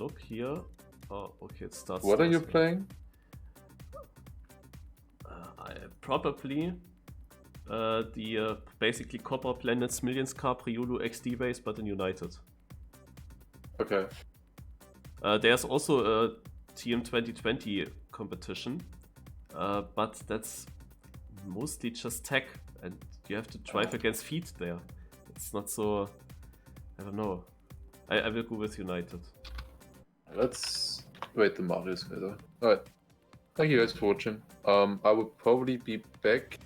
look here. Oh, okay, it starts. What are you playing? I probably the basically Copper Planets Millions Car Priulu XD base, but in United. Okay. There's also a TM 2020 competition, but that's mostly just tech, and you have to drive against feet there. It's not so. I don't know. I will go with United. Let's wait the Marius later. Alright. Thank you guys for watching. I will probably be back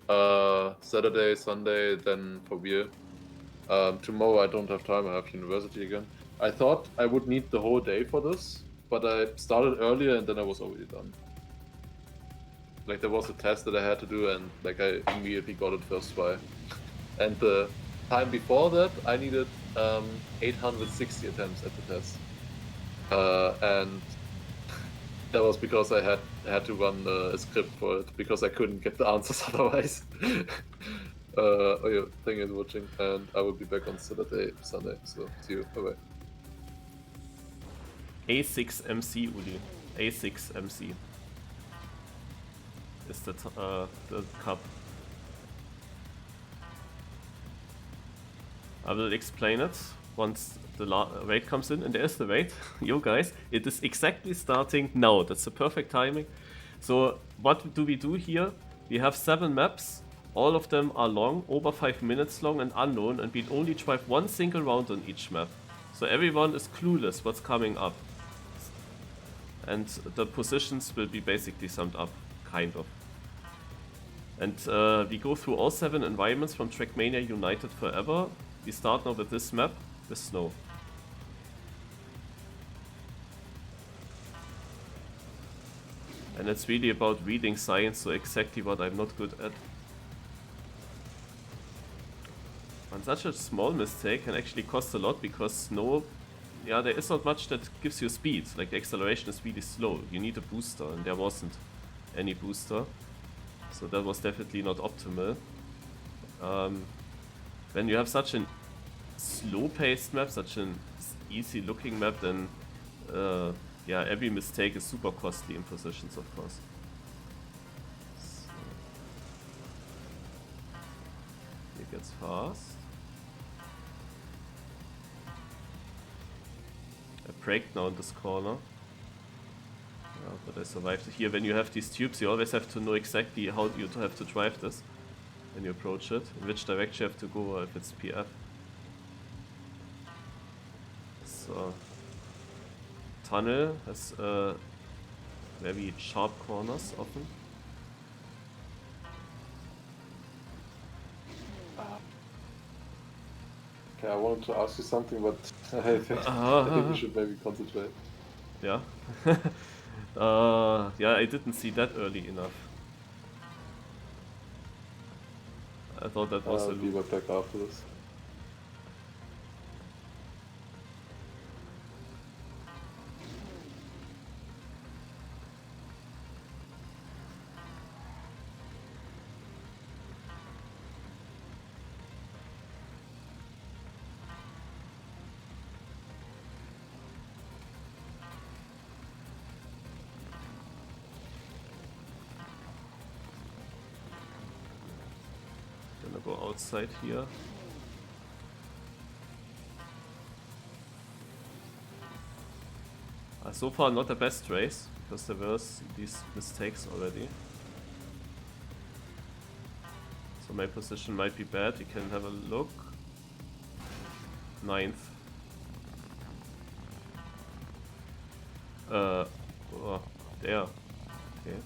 Saturday, Sunday, then for beer. Tomorrow I don't have time, I have university again. I thought I would need the whole day for this, but I started earlier and then I was already done. Like there was a test that I had to do and like I immediately got it first try. And the time before that I needed 860 attempts at the test. And that was because I had to run a script for it because I couldn't get the answers otherwise. Oh yeah, thank you for watching, and I will be back on Saturday, Sunday. So see you. Bye bye. A6MC, Uli. A6MC is the cup. I will explain it once the raid comes in, and there's the raid. Yo guys, it is exactly starting now. That's the perfect timing. So what do we do here? We have 7 maps. All of them are long, over 5 minutes long and unknown, and we only drive one single round on each map. So everyone is clueless what's coming up. And the positions will be basically summed up, kind of. And we go through all 7 environments from Trackmania United forever. We start now with this map, with snow. And it's really about reading science, so exactly what I'm not good at. And such a small mistake can actually cost a lot, because snow, yeah, there is not much that gives you speed. Like the acceleration is really slow. You need a booster, and there wasn't any booster. So that was definitely not optimal. When you have such an slow-paced map, such an easy-looking map, then yeah, every mistake is super costly in positions, of course. So, here gets fast. I braked now in this corner. Yeah, but I survived it. Here, when you have these tubes, you always have to know exactly how you have to drive this when you approach it, in which direction you have to go, or if it's PF. So, tunnel has very sharp corners often. Okay, I wanted to ask you something, but I think we should maybe concentrate. Yeah. Yeah, I didn't see that early enough. I thought that was a I'll be right back after this. Gonna go outside here. So far not the best race, because there were these mistakes already. So my position might be bad, you can have a look. 9th. Oh, there. Okay.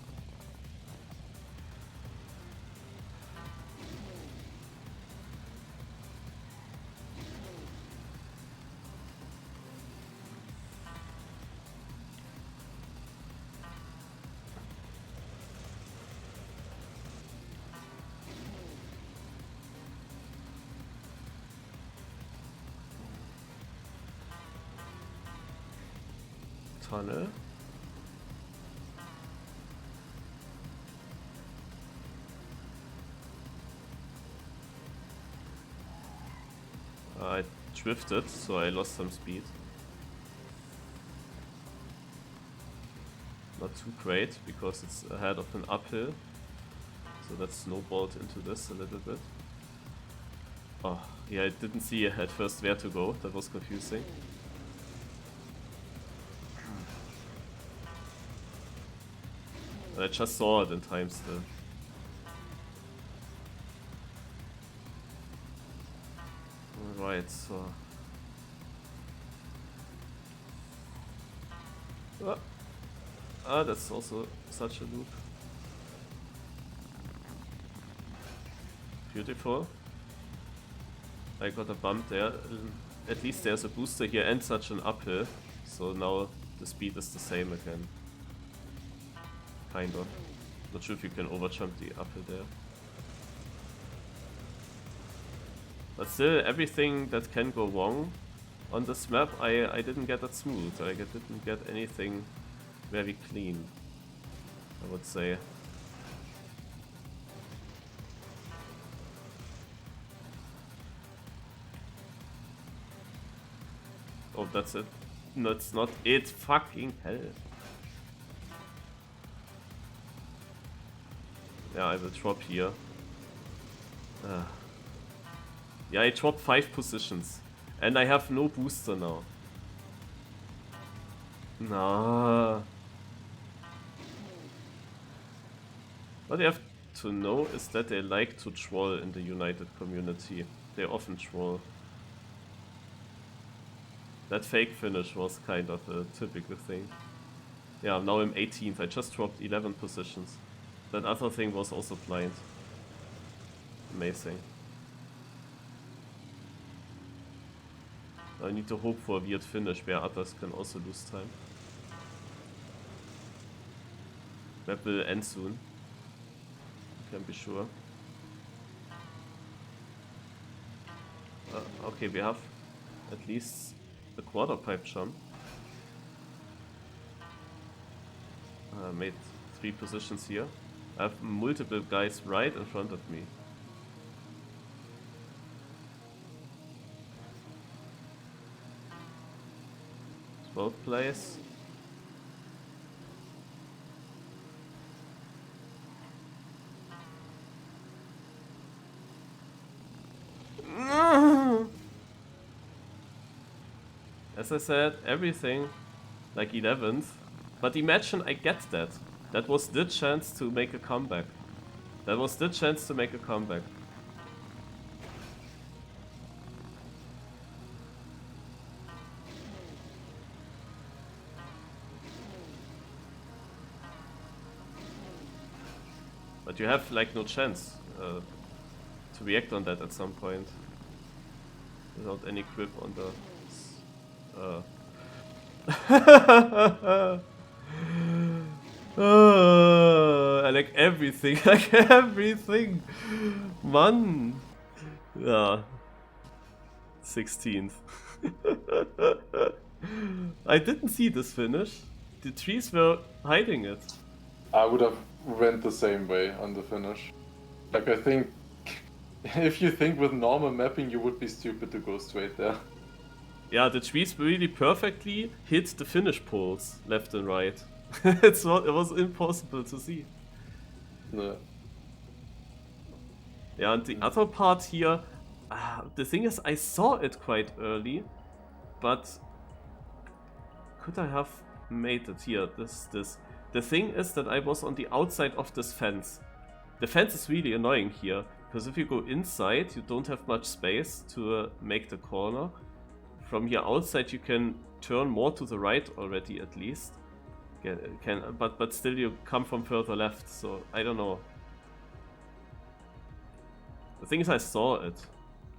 Tunnel. I drifted, so I lost some speed. not too great because it's ahead of an uphill. So that snowballed into this a little bit. Oh, yeah, I didn't see at first where to go. That was confusing. I just saw it in time still. Alright, so... that's also such a loop. Beautiful. I got a bump there. At least there's a booster here and such an uphill. So now the speed is the same again. Kind of. Not sure if you can overjump the uphill there. But still, everything that can go wrong on this map, I didn't get that smooth. I didn't get anything very clean, I would say. Oh, that's it. No, it's not it. Fucking hell. Yeah, I will drop here. Yeah, I dropped 5 positions. And I have no booster now. Nah. What you have to know is that they like to troll in the United community. They often troll. That fake finish was kind of a typical thing. Yeah, now I'm 18th. I just dropped 11 positions. That other thing was also blind. Amazing. I need to hope for a weird finish where others can also lose time. Map will end soon. Can be sure. Okay, we have at least a quarter pipe jump. Made 3 positions here. I have multiple guys right in front of me. 12th place. As I said, everything like 11th. But imagine I get that. That was the chance to make a comeback. That was the chance to make a comeback. But you have like no chance to react on that at some point. Without any grip on the... I like everything, like everything. Man. Yeah. 16th. I didn't see this finish. The trees were hiding it. I would have went the same way on the finish. Like, I think if you think with normal mapping, you would be stupid to go straight there. Yeah, the trees really perfectly hit the finish poles left and right. It was impossible to see. No. Yeah, and the other part here, the thing is, I saw it quite early, but could I have made it here? This. The thing is that I was on the outside of this fence. The fence is really annoying here, because if you go inside, you don't have much space to make the corner. From here outside, you can turn more to the right already, at least. But still, you come from further left, so I don't know. The thing is, I saw it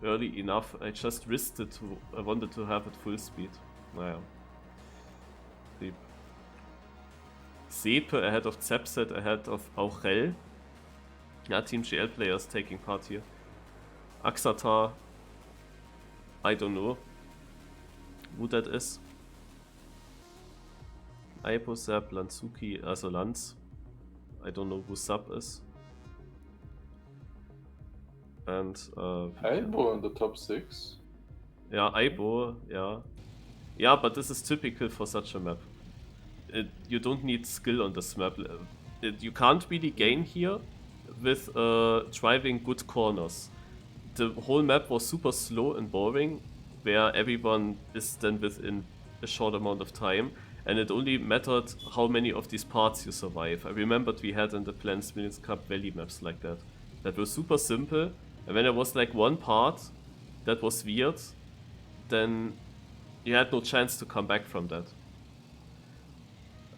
early enough. I just risked it I wanted to have it full speed. Naja. Deep. Sepe ahead of Zepset, ahead of Auchel. Yeah, Team GL players taking part here. Axatar. I don't know who that is. Aipo, Seb, Lanzuki, also Lanz. I don't know who Sub is. And Aipo in the top 6. Yeah, Aipo, yeah. Yeah, but this is typical for such a map. you don't need skill on this map. You can't really gain here with driving good corners. The whole map was super slow and boring, where everyone is then within a short amount of time, and it only mattered how many of these parts you survive. I remembered we had in the Plants Minutes Cup Valley maps like that. That were super simple, and when there was like one part that was weird, then you had no chance to come back from that.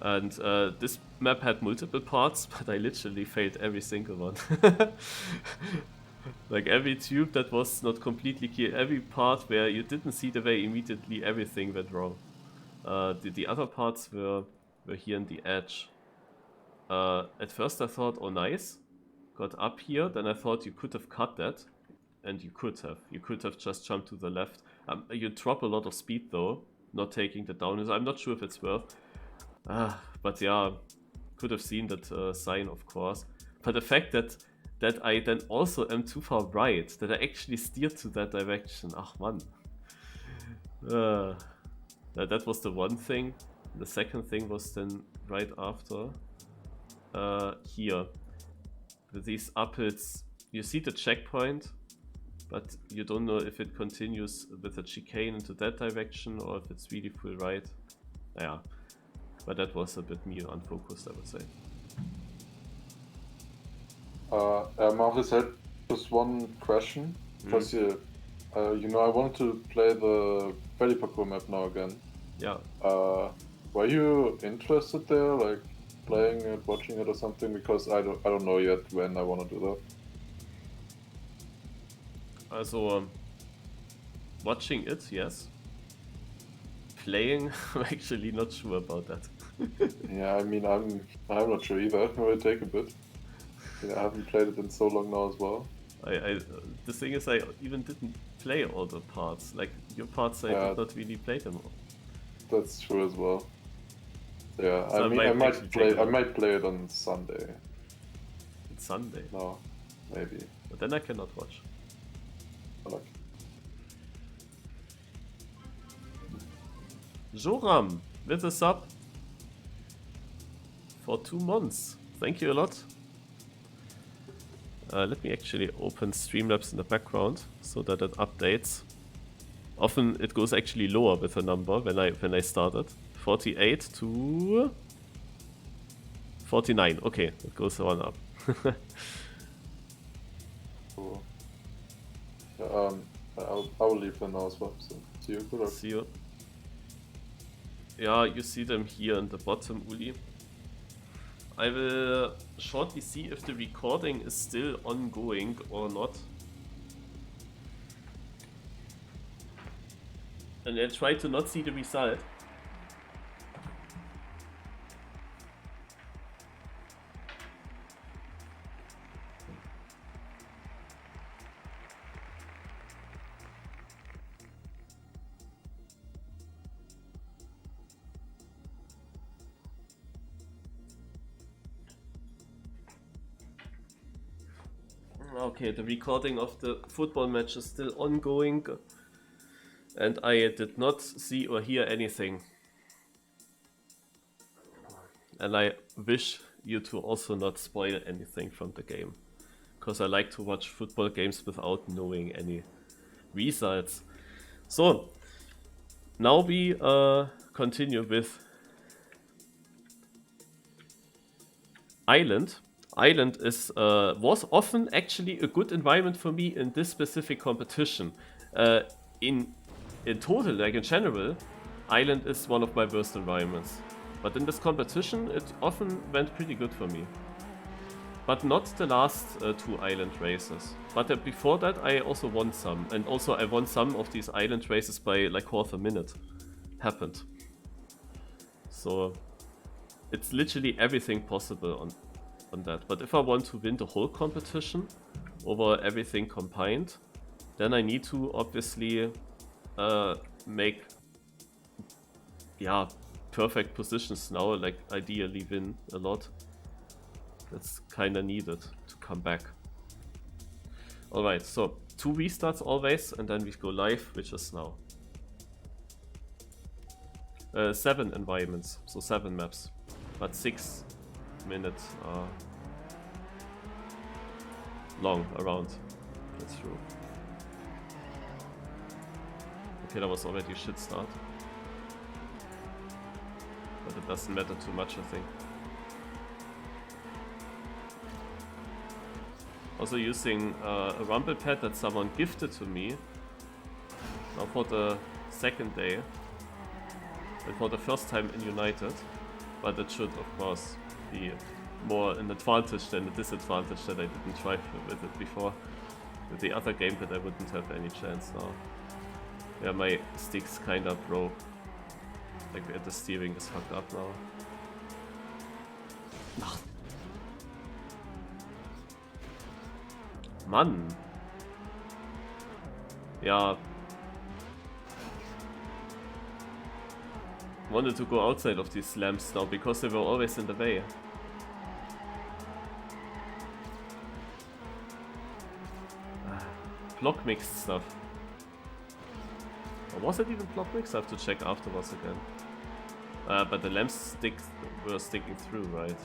And this map had multiple parts, but I literally failed every single one. Like every tube that was not completely clear, every part where you didn't see the way immediately everything went wrong. The other parts were here in the edge. At first I thought, oh nice, got up here, then I thought you could have cut that. And you could have just jumped to the left. You drop a lot of speed though, not taking the downhills. I'm not sure if it's worth. But yeah, could have seen that sign, of course. But the fact that I then also am too far right, that I actually steered to that direction. Ach man. That was the one thing. The second thing was then right after. Here. With these uphills, you see the checkpoint, but you don't know if it continues with a chicane into that direction or if it's really full right. Yeah. But that was a bit me unfocused, I would say. Marcus, I had just one question. Because you know, I wanted to play the Valley Parkour map now again. Yeah. Were you interested there, like playing it, watching it or something? Because I don't know yet when I want to do that. Also, watching it, yes. Playing, I'm actually not sure about that. Yeah, I mean, I'm not sure either. It will take a bit. Yeah, I haven't played it in so long now as well. The thing is, I even didn't play all the parts. Like your parts, I did not really play them all. That's true as well. Yeah, So I mean, I might play it on Sunday. It's Sunday. No, maybe. But then I cannot watch. Like. Joram with a sub for 2 months. Thank you a lot. Let me actually open Streamlabs in the background so that it updates. Often it goes actually lower with a number when I started. 48 to 49. Okay, it goes one up. Cool. Yeah, I will leave them now as well. So see you. Good luck. See you. Yeah, you see them here in the bottom, Uli. I will shortly see if the recording is still ongoing or not. And I'll try to not see the result. Okay, the recording of the football match is still ongoing, and I did not see or hear anything. And I wish you to also not spoil anything from the game, because I like to watch football games without knowing any results. So, now we continue with Island. Island is was often actually a good environment for me in this specific competition. In total, like in general, Island is one of my worst environments. But in this competition, it often went pretty good for me. But not the last 2 Island races. But before that, I also won some. And also I won some of these Island races by like half a minute. Happened. So it's literally everything possible on that. But if I want to win the whole competition over everything combined, then I need to obviously make perfect positions now, like ideally win a lot. That's kinda needed to come back. Alright, so 2 restarts always, and then we go live, which is now. 7 environments, so 7 maps, but 6 minutes long around. That's true. Okay, that was already a shit start. But it doesn't matter too much, I think. Also using a rumble pad that someone gifted to me. Now for the second day. And for the first time in United. But it should, of course, be more an advantage than a disadvantage that I didn't try with it before. With the other gamepad I wouldn't have any chance now. Yeah, my stick's kinda broke. Like the steering is fucked up now. Ach. Mann! Yeah. Wanted to go outside of these lamps now because they were always in the way. Block mixed stuff. Or was it even block mixed? I have to check afterwards again. But the lamps were sticking through, right?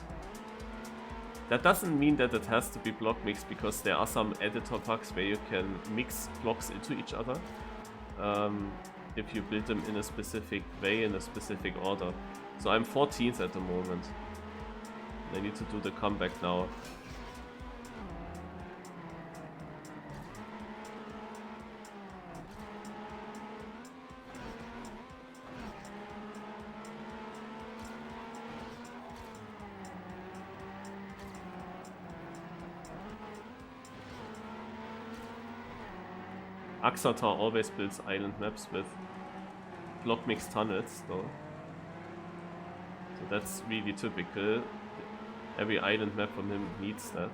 That doesn't mean that it has to be block mixed because there are some editor bugs where you can mix blocks into each other. If you build them in a specific way, in a specific order. So I'm 14th at the moment. I need to do the comeback now. Axatar always builds island maps with block mixed tunnels, though. So that's really typical. Every island map from him needs that.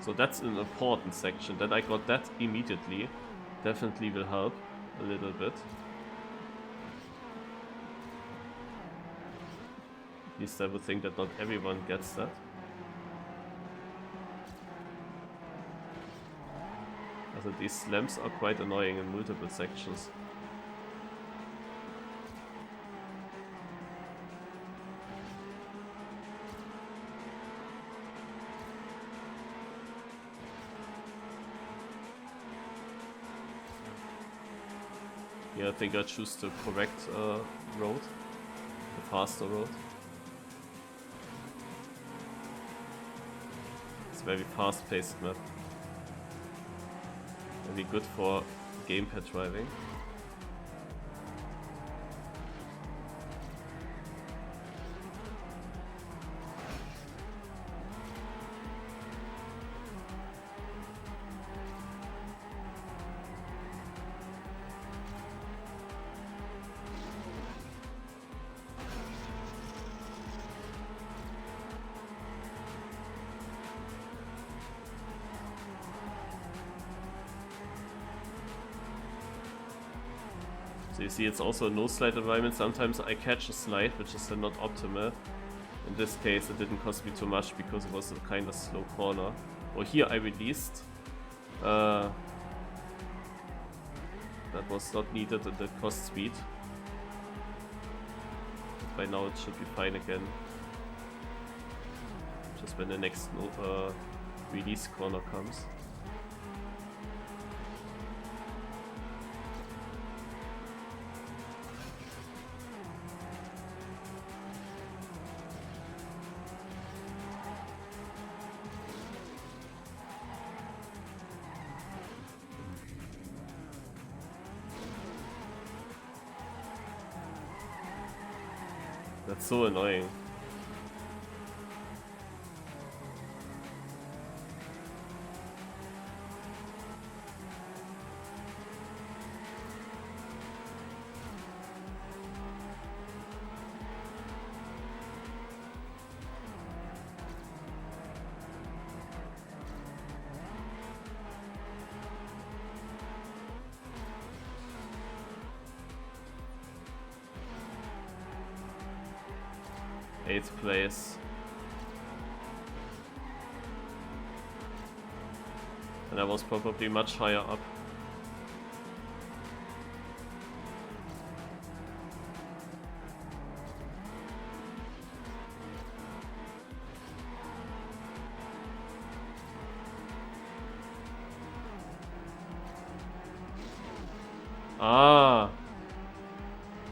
So that's an important section. That I got that immediately. Definitely will help a little bit. At least I would think that not everyone gets that. Also these lamps are quite annoying in multiple sections. Yeah, I think I choose the correct road, the faster road. It's a very fast-paced map. Very good for gamepad driving. So you see it's also a no slide environment. Sometimes I catch a slide, which is not optimal. In this case it didn't cost me too much because it was a kind of slow corner. Or here I released. That was not needed and it cost speed. But by now it should be fine again. Just when the next release corner comes. That's so annoying. Eighth place. And I was probably much higher up. Ah,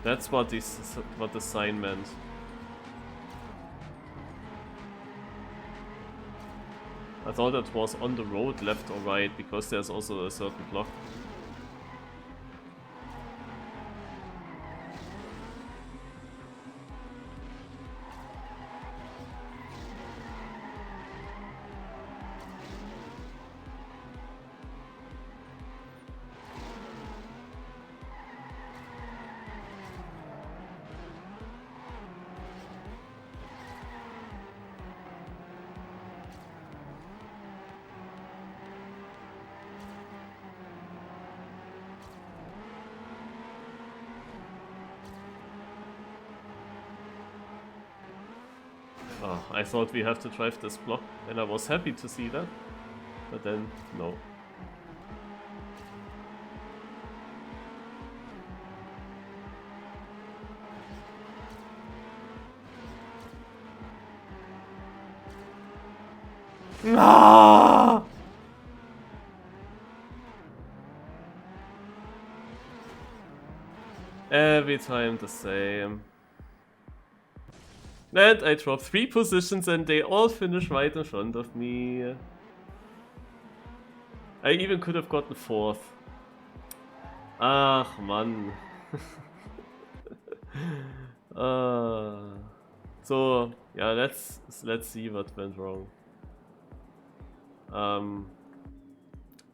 that's what the sign meant. I thought it was on the road, left or right, because there's also a certain block. Oh, I thought we have to drive this block, and I was happy to see that, but then, no. Ah! Every time the same. And I drop 3 positions and they all finish right in front of me. I even could have gotten 4th. Ach, Mann. So, yeah, let's see what went wrong.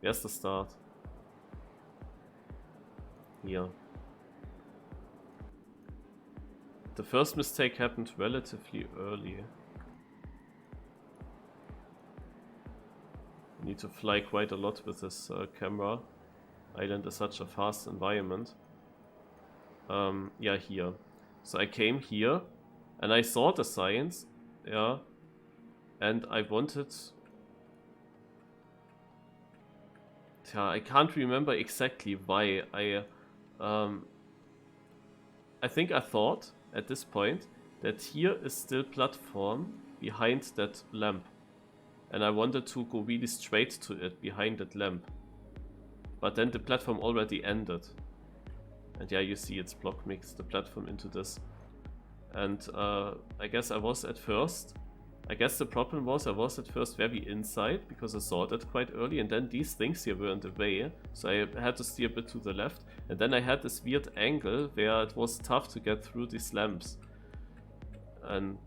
Where's the start? Here. The first mistake happened relatively early. Need to fly quite a lot with this camera. Island is such a fast environment. Yeah, here. So I came here and I saw the signs, yeah, and I wanted... Yeah, I can't remember exactly why. I think I thought at this point that here is still platform behind that lamp. And I wanted to go really straight to it behind that lamp. But then the platform already ended. And yeah, you see it's block mixed the platform into this. And I guess I was at first... I guess the problem was I was at first very inside because I saw that quite early, and then these things here were in the way, so I had to steer a bit to the left, and then I had this weird angle where it was tough to get through these lamps. And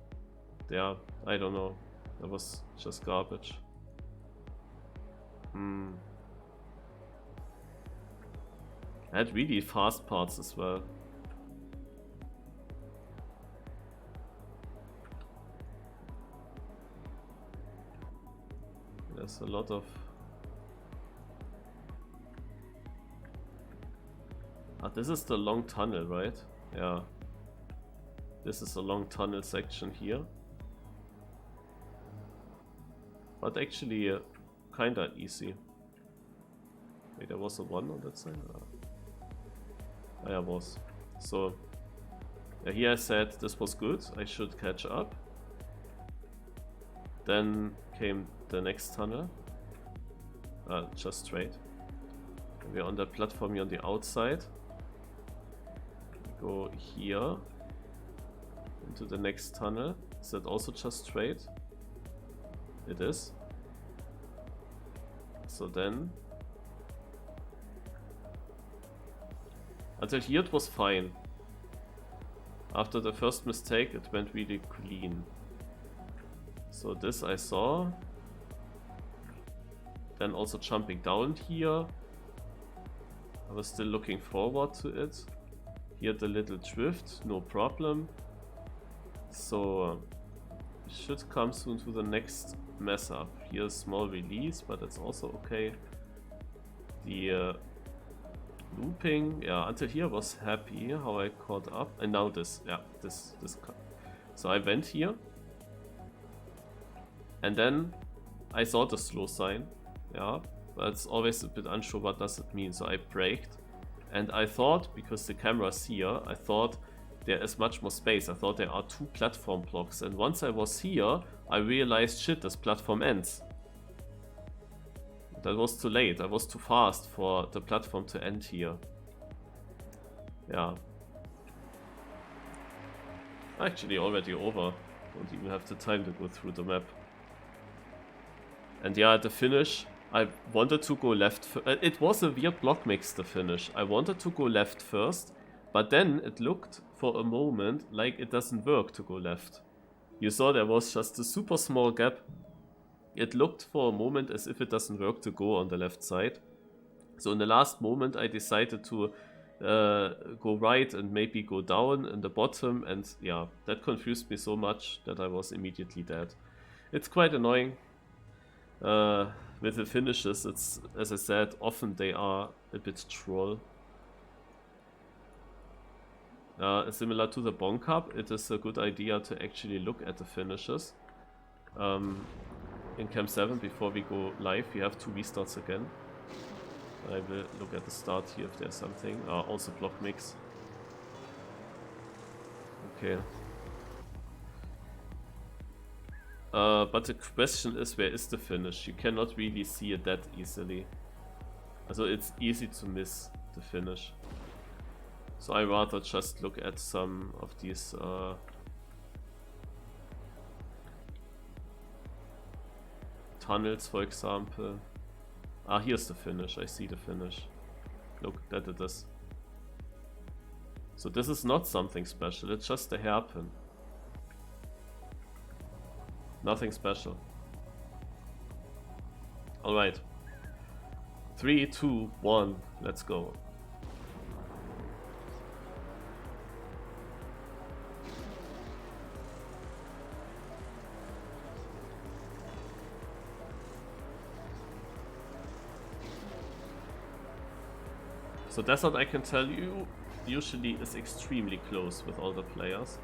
yeah, I don't know, that was just garbage. I had really fast parts as well. There's a lot of... Ah, this is the long tunnel, right? Yeah. This is a long tunnel section here. But actually kinda easy. Wait, there was a 1 on that side? Oh, there was. So, yeah, here I said this was good, I should catch up. Then came the next tunnel, just straight. We're on the platform here on the outside. We go here into the next tunnel. Is that also just straight? It is. So then, until here it was fine. After the first mistake it went really clean. So this I saw. Then also jumping down here. I was still looking forward to it. Here the little drift, no problem. So should come soon to the next mess up. Here a small release, but that's also okay. The looping, yeah, until here was happy how I caught up. And now this, yeah, this. So I went here. And then I saw the slow sign, yeah, but it's always a bit unsure what does it mean. So I braked, and I thought, because the camera's here, I thought there is much more space. I thought there are 2 platform blocks, and once I was here, I realized, shit, this platform ends. That was too late, I was too fast for the platform to end here. Yeah. Actually already over. Don't even have the time to go through the map. And yeah, at the finish, I wanted to go left. It was a weird block mix, the finish. I wanted to go left first, but then it looked for a moment like it doesn't work to go left. You saw there was just a super small gap. It looked for a moment as if it doesn't work to go on the left side. So in the last moment I decided to go right and maybe go down in the bottom, and yeah, that confused me so much that I was immediately dead. It's quite annoying. With the finishes, it's, as I said, often they are a bit troll. Similar to the Bon Cup, it is a good idea to actually look at the finishes. In Camp 7, before we go live, we have 2 restarts again. I will look at the start here if there's something. Also block mix. Okay. But the question is, where is the finish? You cannot really see it that easily. So it's easy to miss the finish. So I rather just look at some of these tunnels, for example. Ah, here's the finish. I see the finish. Look, that it is. So this is not something special. It's just a hairpin. Nothing special. Alright. 3, 2, 1. Let's go. So Desert, I can tell you, usually is extremely close with all the players.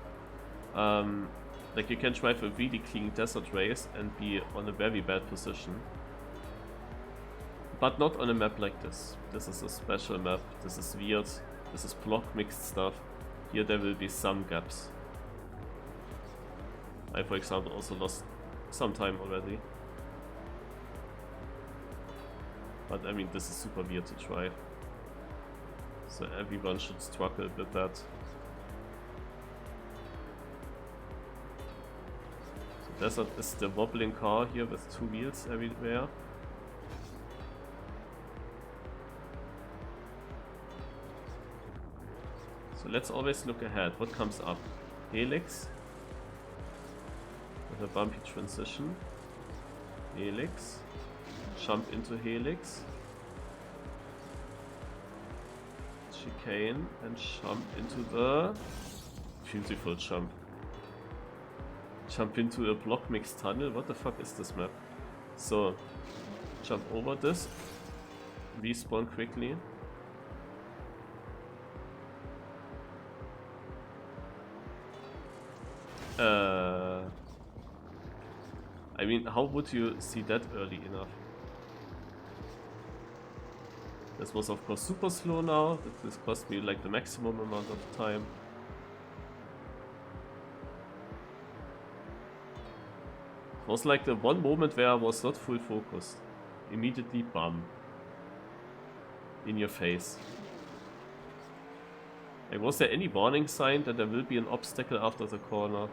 Like you can drive a really clean desert race and be on a very bad position. But not on a map like this. This is a special map, this is weird, this is block mixed stuff. Here there will be some gaps. I, for example, also lost some time already. But I mean, this is super weird to drive. So everyone should struggle with that. So Desert is the wobbling car here with 2 wheels everywhere. So let's always look ahead. What comes up? Helix. With a bumpy transition. Helix. Jump into Helix. Chicane and jump into the beautiful jump. Jump into a block mix tunnel. What the fuck is this map? So jump over this. Respawn quickly. I mean, how would you see that early enough? This was of course super slow now. This cost me like the maximum amount of time. It was like the one moment where I was not full focused. Immediately, bam. In your face. Like, was there any warning sign that there will be an obstacle after the corner?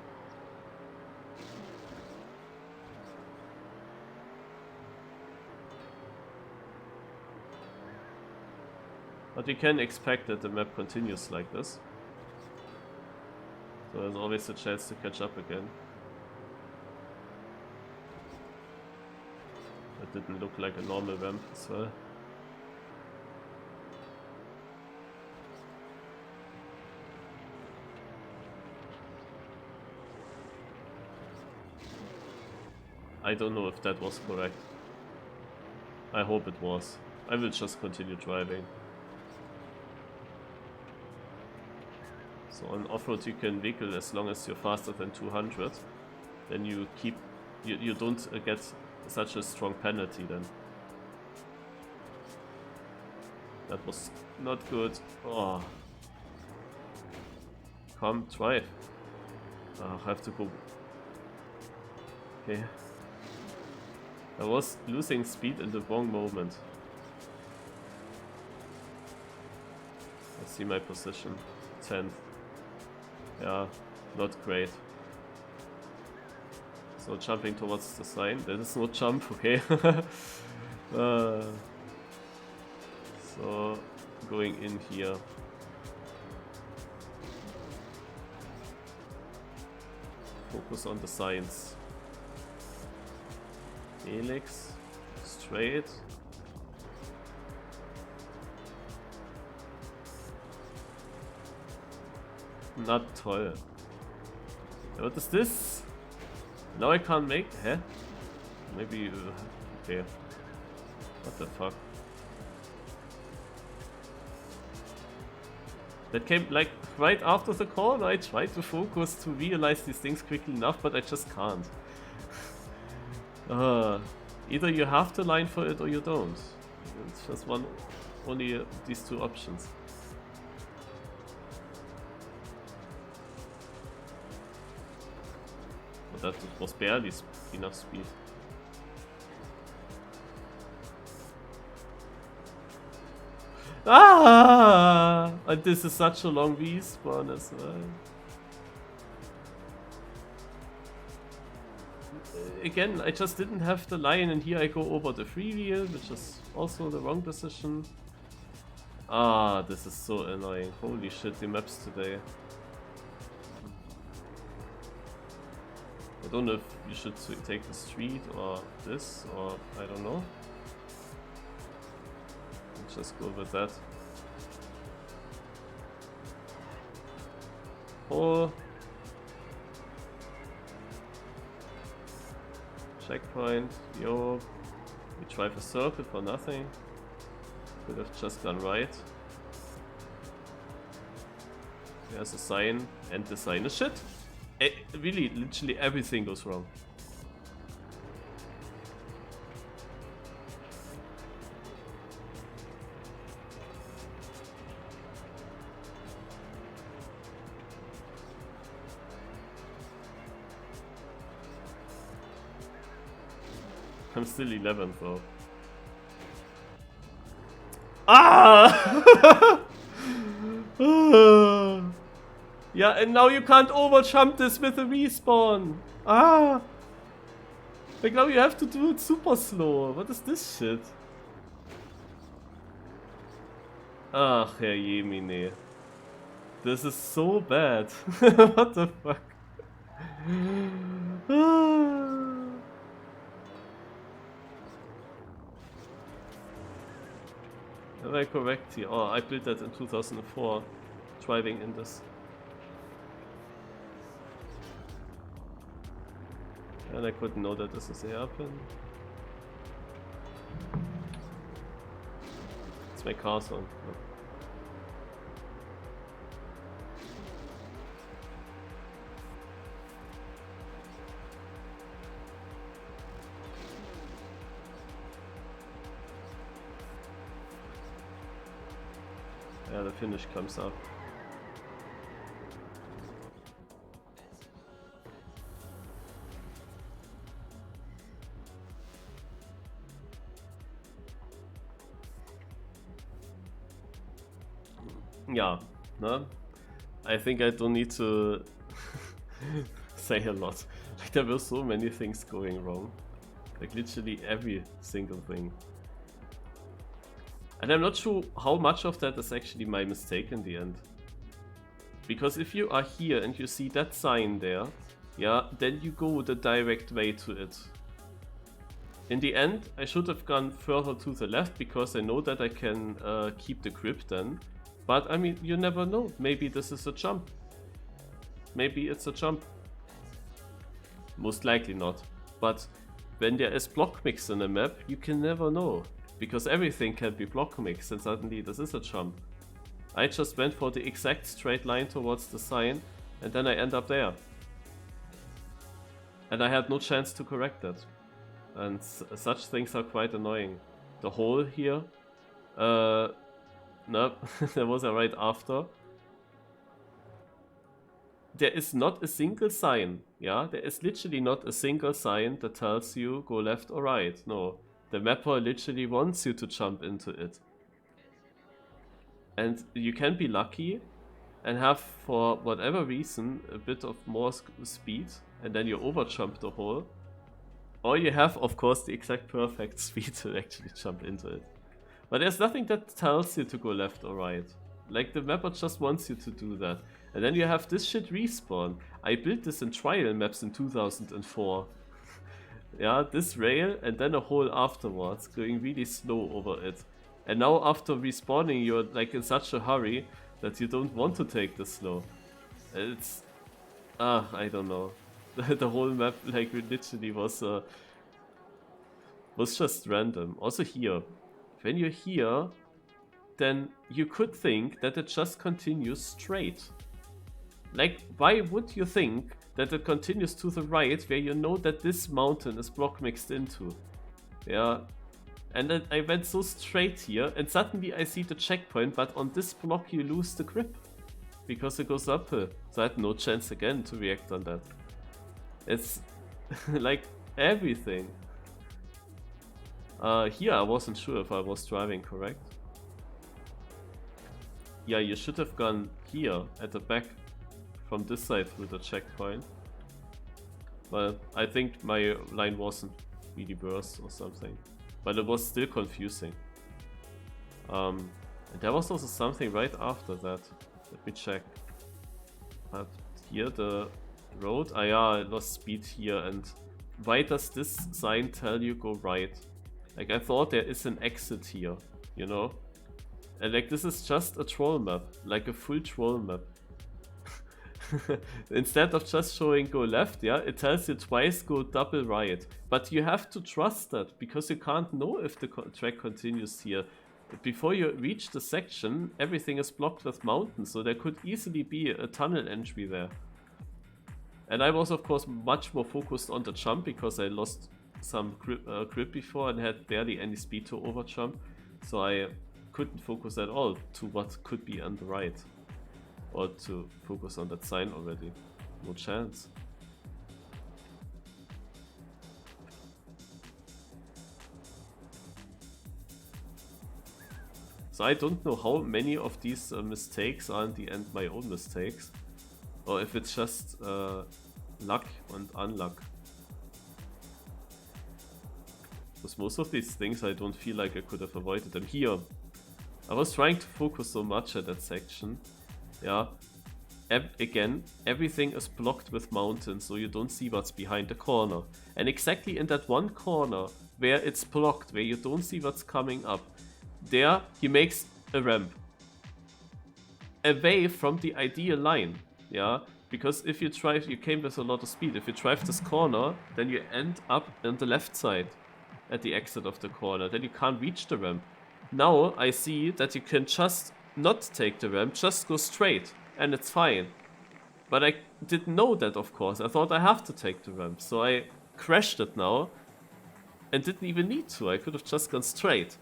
But you can expect that the map continues like this. So there's always a chance to catch up again. That didn't look like a normal ramp as well. I don't know if that was correct. I hope it was. I will just continue driving. So on off-road you can vehicle as long as you're faster than 200. Then you keep... You don't get such a strong penalty then. That was not good. Oh. Come, drive. I have to go. Okay. I was losing speed in the wrong moment. see my position. 10th. Yeah, not great. So jumping towards the sign. That is no jump, okay. So going in here. Focus on the signs. Helix. Straight. Not toll. What is this? Now I can't make. Huh? Maybe. Okay. What the fuck? That came like right after the corner. I tried to focus to realize these things quickly enough, but I just can't. Either you have to line for it or you don't. It's just only these two options. But that was barely enough speed. Ah! And this is such a long respawn as well. Again, I just didn't have the line, and here I go over the freewheel, which is also the wrong decision. Ah, this is so annoying. Holy shit, the maps today. I don't know if you should take the street or this, or I don't know. Just go with that. Oh. Checkpoint. Yo. We drive a circle for nothing. Could have just gone right. There's a sign, and the sign is shit. Really, literally everything goes wrong. I'm still 11th though. Ah! Yeah, and now you can't overjump this with a respawn. Ah! Like now you have to do it super slow. What is this shit? Ach, Herr Jemine. This is so bad. What the fuck? Am I correct here? Oh, I built that in 2004, driving in this. And I couldn't know that this is a hairpin. It's my car song. Oh. Yeah, the finish comes up. Yeah, no? I think I don't need to say a lot. Like there were so many things going wrong. Like literally every single thing. And I'm not sure how much of that is actually my mistake in the end. Because if you are here and you see that sign there, yeah, then you go the direct way to it. In the end, I should have gone further to the left because I know that I can keep the grip then. But I mean, you never know. Maybe this is a jump. Maybe it's a jump. Most likely not. But when there is block mix in a map, you can never know. Because everything can be block mix and suddenly this is a jump. I just went for the exact straight line towards the sign and then I end up there. And I had no chance to correct that. And such things are quite annoying. The hole here. No, there was a right after. There is not a single sign. Yeah, there is literally not a single sign that tells you go left or right. No. The mapper literally wants you to jump into it. And you can be lucky and have, for whatever reason, a bit of more speed, and then you overjump the hole. Or you have, of course, the exact perfect speed to actually jump into it. But there's nothing that tells you to go left or right. Like, the mapper just wants you to do that. And then you have this shit respawn. I built this in trial maps in 2004. Yeah, this rail and then a hole afterwards, going really slow over it. And now after respawning, you're like in such a hurry that you don't want to take this slow. It's... I don't know. The whole map, like, literally was just random. Also here. When you're here, then you could think that it just continues straight. Like, why would you think that it continues to the right where you know that this mountain is block mixed into? Yeah. And then I went so straight here, and suddenly I see the checkpoint, but on this block you lose the grip. Because it goes uphill. So I had no chance again to react on that. It's like everything. Here I wasn't sure if I was driving correct. Yeah, you should have gone here at the back from this side through the checkpoint. But I think my line wasn't really worse or something. But it was still confusing. And there was also something right after that. Let me check. Here the road. Ah yeah, I lost speed here. And why does this sign tell you go right? Like, I thought there is an exit here, you know? And like, this is just a troll map, like a full troll map. Instead of just showing go left, yeah, it tells you twice go double right. But you have to trust that, because you can't know if the track continues here. Before you reach the section, everything is blocked with mountains, so there could easily be a tunnel entry there. And I was of course much more focused on the jump, because I lost some grip before and had barely any speed to overjump, so I couldn't focus at all to what could be on the right, or to focus on that sign already. No chance. So I don't know how many of these mistakes are in the end my own mistakes, or if it's just luck and unluck. Because most of these things I don't feel like I could have avoided them. Here, I was trying to focus so much at that section. Yeah. Again, everything is blocked with mountains, so you don't see what's behind the corner. And exactly in that one corner where it's blocked, where you don't see what's coming up, there he makes a ramp. Away from the ideal line. Yeah. Because if you drive, you came with a lot of speed. If you drive this corner, then you end up on the left side at the exit of the corner. Then you can't reach the ramp. Now I see that you can just not take the ramp, just go straight, and it's fine. But I didn't know that, of course. I thought I have to take the ramp, so I crashed it now and didn't even need to. I could have just gone straight.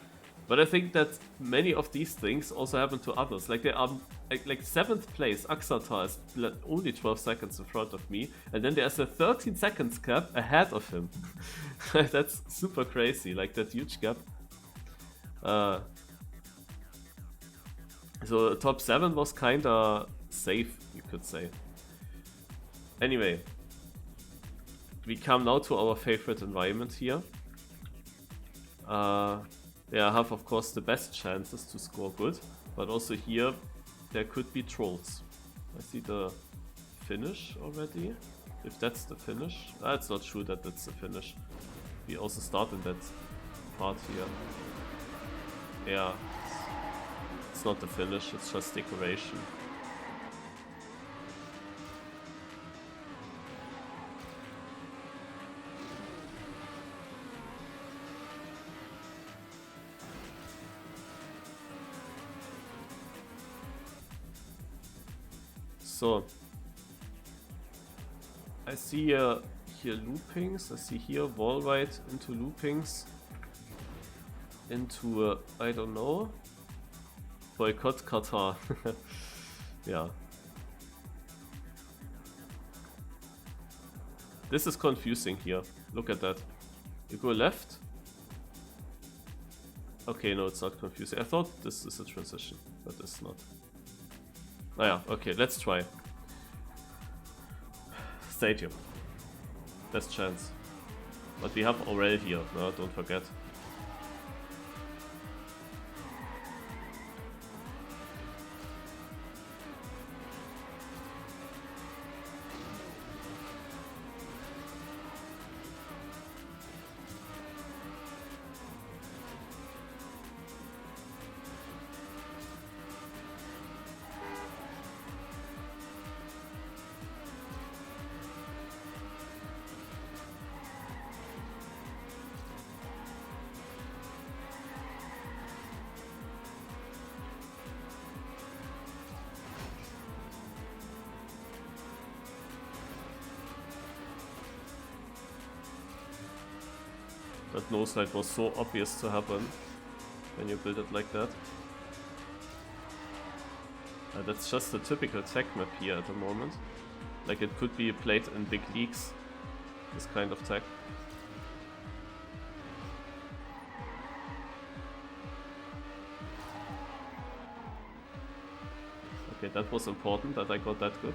But I think that many of these things also happen to others. Like, they are like 7th place, Axatar is only 12 seconds in front of me, and then there's a 13 seconds gap ahead of him. That's super crazy, like that huge gap. So top 7 was kinda safe, you could say. Anyway, we come now to our favorite environment here. Yeah, I have of course the best chances to score good, but also here there could be trolls. I see the finish already, if that's the finish. It's not sure that that's the finish. We also start in that part here. Yeah, it's not the finish, it's just decoration. So, I see here loopings, I see here wall ride into loopings, into, I don't know, boycott Qatar. Yeah. This is confusing here, look at that. You go left, Okay, no, it's not confusing. I thought this is a transition, but it's not. Oh yeah, okay, let's try. Stadium. Best chance. But we have Aurel here, no, don't forget. That no slide was so obvious to happen when you build it like that. That's just a typical tech map here at the moment. Like it could be played in big leagues, this kind of tech. Okay, that was important that I got that good.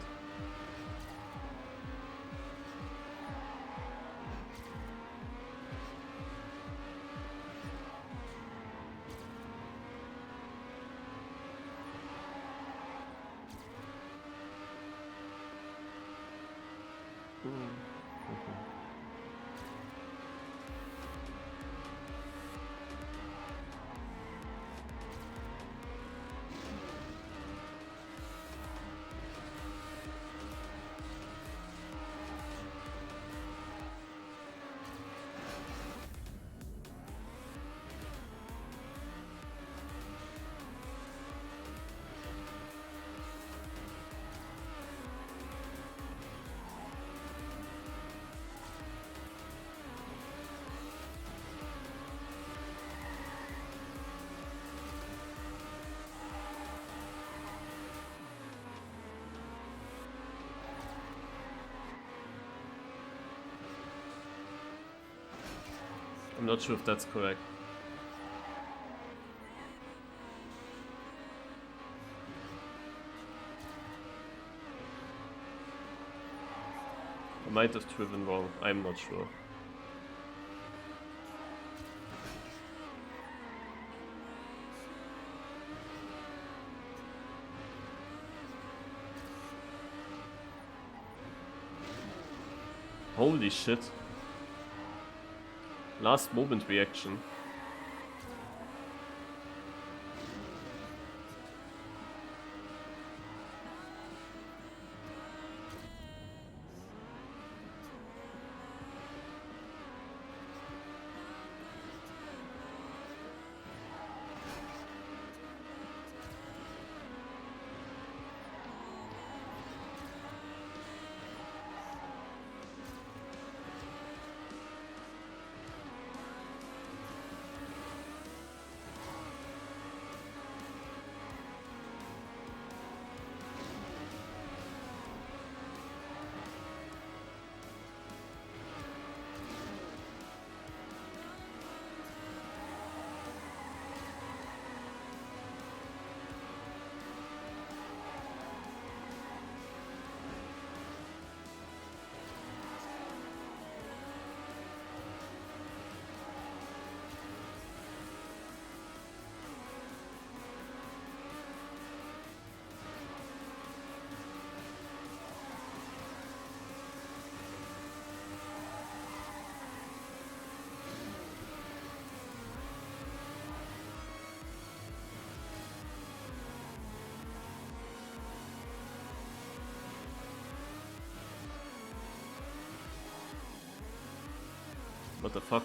I'm not sure if that's correct. I might have driven wrong, I'm not sure. Holy shit. Last moment reaction. What the fuck?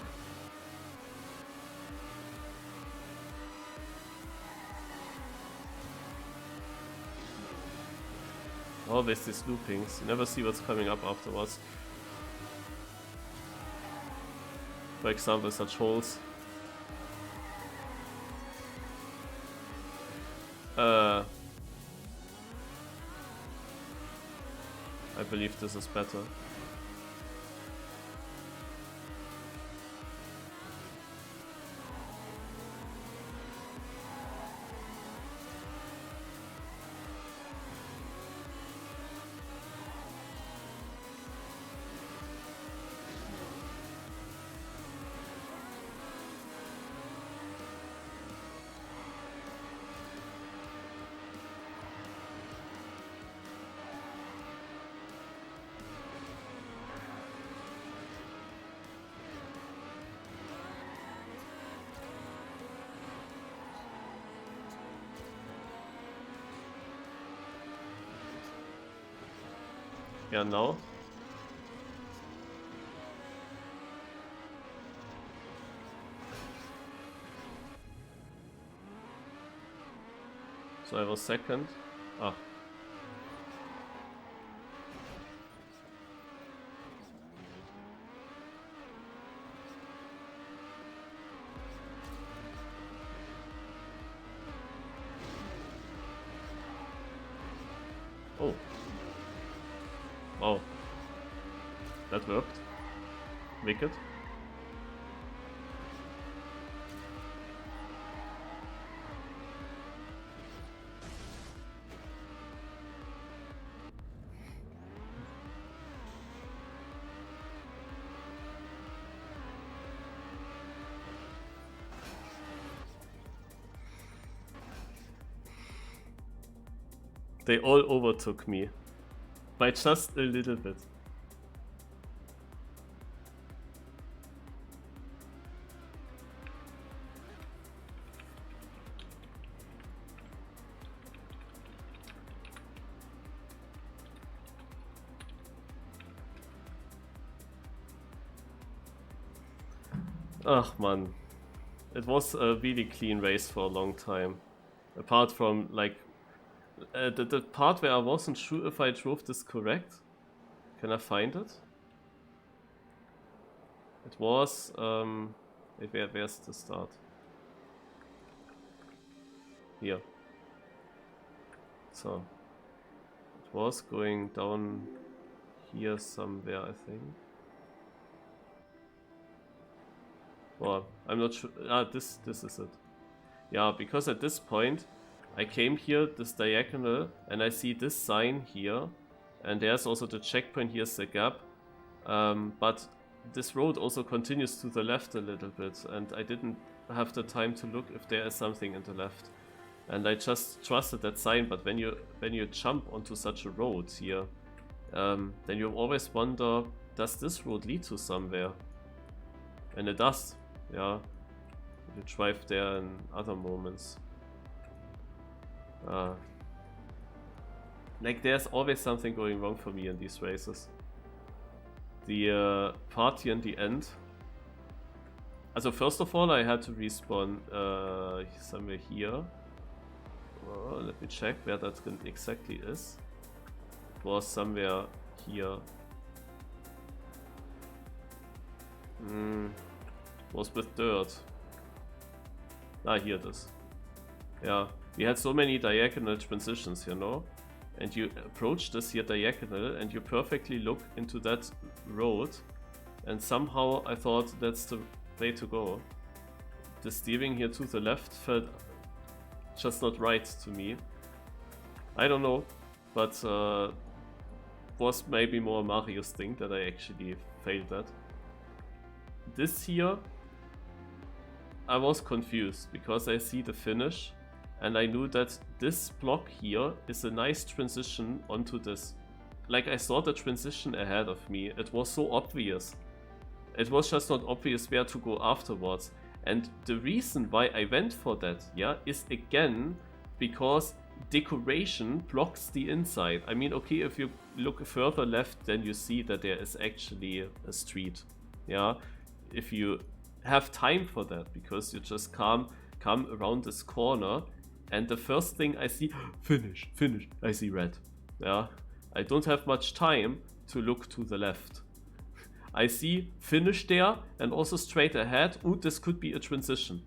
Always these loopings. You never see what's coming up afterwards. For example, such holes. I believe this is better. Yeah, now. So I was second. Ah. Oh. Wow. That worked. Wicked. They all overtook me. By just a little bit. Ugh, man. It was a really clean race for a long time. Apart from, like, the part where I wasn't sure if I drove this correct. Can I find it? It was, where's the start? Here. So. It was going down here somewhere, I think. Well, I'm not sure. Ah, this is it. Yeah, because at this point, I came here, this diagonal, and I see this sign here. And there's also the checkpoint, here's the gap. But this road also continues to the left a little bit. And I didn't have the time to look if there is something in the left. And I just trusted that sign, but when you jump onto such a road here, then you always wonder, does this road lead to somewhere? And it does, yeah. You drive there in other moments. Like there's always something going wrong for me in these races. The party in the end. Also first of all I had to respawn somewhere here. Let me check where that exactly is. It was somewhere here. Was with dirt. Ah, here it is. Yeah, we had so many diagonal transitions, you know? And you approach this here diagonal and you perfectly look into that road. And somehow I thought that's the way to go. The steering here to the left felt just not right to me. I don't know, but was maybe more Mario's thing that I actually failed at. This here, I was confused because I see the finish and I knew that this block here is a nice transition onto this. Like I saw the transition ahead of me, it was so obvious. It was just not obvious where to go afterwards. And the reason why I went for that, yeah, is again because decoration blocks the inside. I mean, okay, if you look further left, then you see that there is actually a street, yeah. If you have time for that, because you just come around this corner, and the first thing I see, finish, I see red, yeah. I don't have much time to look to the left. I see finish there and also straight ahead. Ooh, this could be a transition.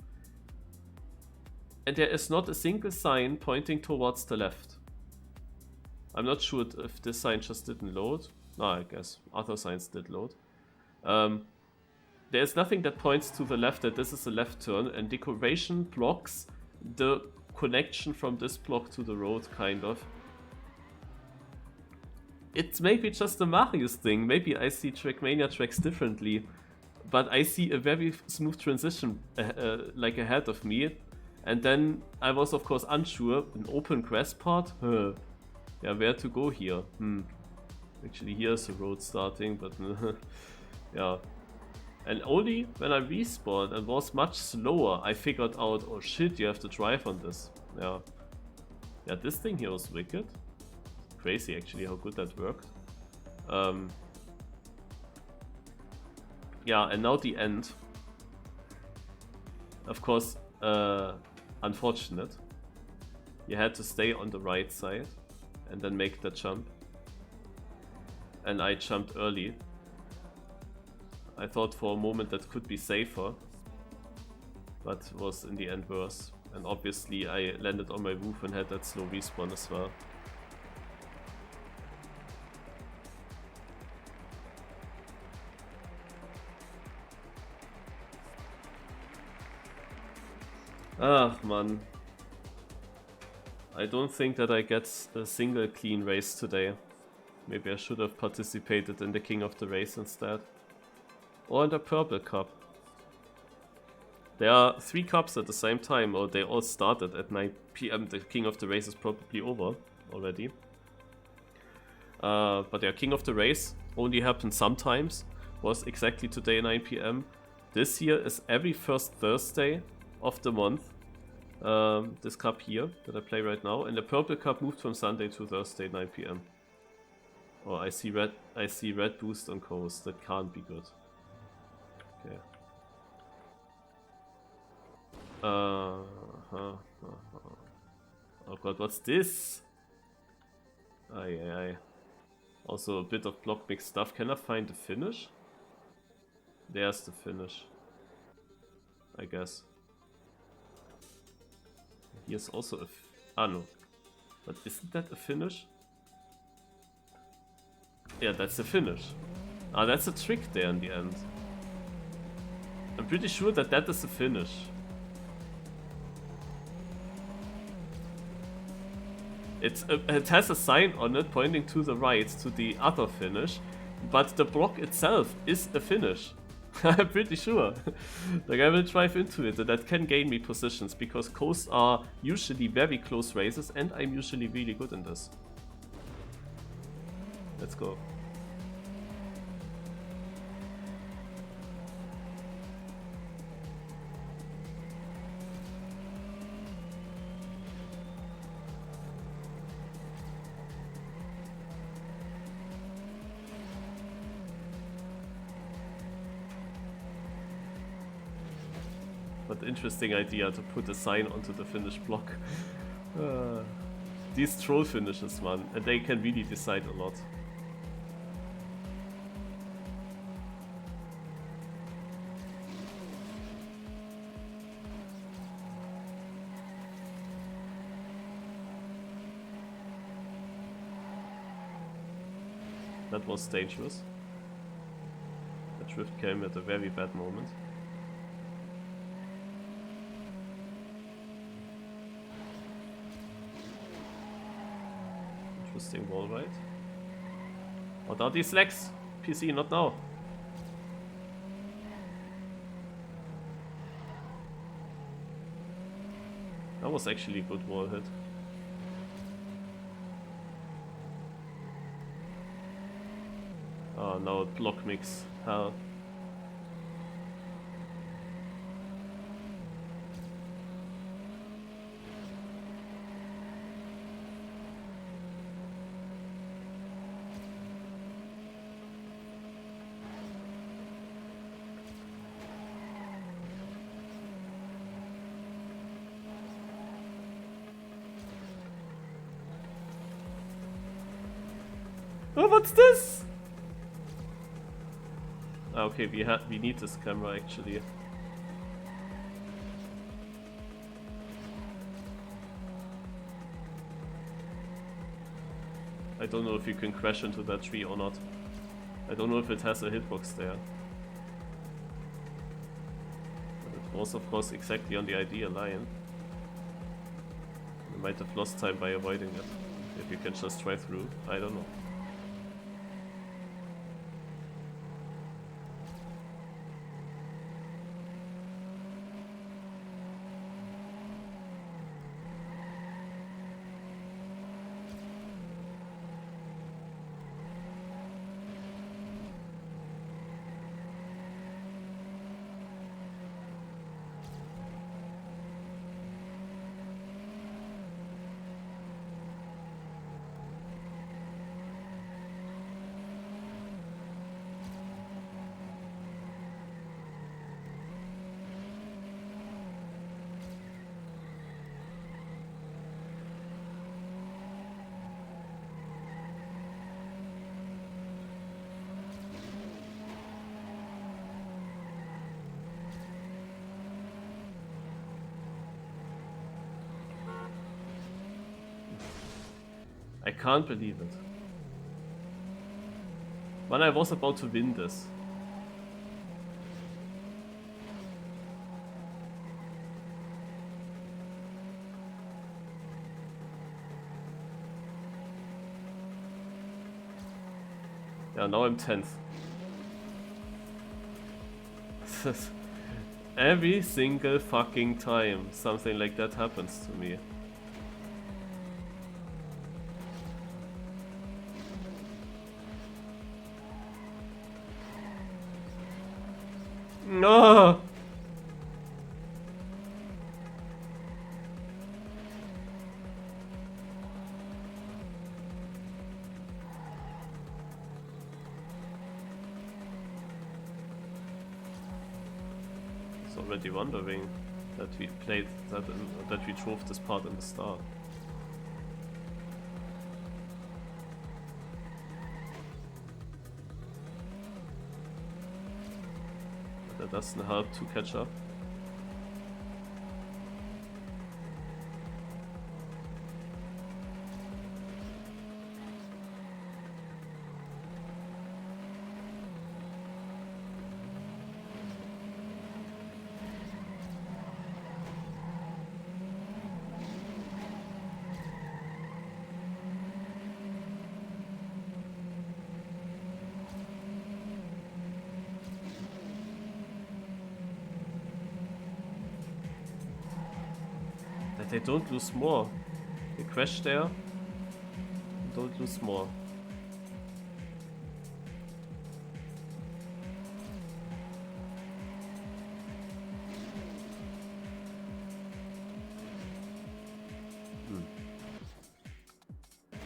And there is not a single sign pointing towards the left. I'm not sure if this sign just didn't load. No, I guess other signs did load. There's nothing that points to the left that this is a left turn, and decoration blocks the connection from this block to the road, kind of. It's maybe just a Mario's thing. Maybe I see Trackmania tracks differently, but I see a very smooth transition like ahead of me, and then I was of course unsure. An open grass part? Yeah, where to go here? Actually, here's the road starting, but yeah. And only when I respawned and was much slower, I figured out, oh shit, you have to drive on this. Yeah. Yeah, this thing here was wicked. Crazy actually how good that worked. Yeah, and now the end. Of course, unfortunate. You had to stay on the right side and then make the jump. And I jumped early. I thought for a moment that could be safer, but was in the end worse. And obviously I landed on my roof and had that slow respawn as well. Ah, man. I don't think that I get a single clean race today. Maybe I should have participated in the King of the Race instead. Or in the Purple Cup. There are 3 cups at the same time, or they all started at 9 PM. The King of the Race is probably over already. But yeah, King of the Race only happens sometimes. Was exactly today 9 PM. This year is every first Thursday of the month. This cup here that I play right now, and the Purple Cup moved from Sunday to Thursday 9 PM. Oh, I see red boost on coast. That can't be good. Okay. Oh god, what's this? Aye. Also a bit of block mix stuff. Can I find the finish? There's the finish, I guess. Here's also a no. But isn't that a finish? Yeah, that's a finish. Ah, that's a trick there in the end. I'm pretty sure that that is a finish. It has a sign on it pointing to the right, to the other finish, but the block itself is a finish. I'm pretty sure. Like, I will drive into it, and that can gain me positions, because coasts are usually very close races, and I'm usually really good in this. Let's go. But interesting idea to put a sign onto the finish block. These troll finishes, man, and they can really decide a lot. That was dangerous. The drift came at a very bad moment. Interesting wall ride. What are these legs? PC, not now. That was actually a good wall hit. Oh no, block mix. Hell. Oh, what's this? Okay, we need this camera actually. I don't know if you can crash into that tree or not. I don't know if it has a hitbox there. But it was of course exactly on the ideal line. You might have lost time by avoiding it. If you can just drive through, I don't know. I can't believe it. When I was about to win this. Yeah, now I'm 10th. Every single fucking time something like that happens to me. No! Already wondering that we played that we drove this part in the start. But that doesn't help to catch up. They don't lose more. They crash there. Don't lose more.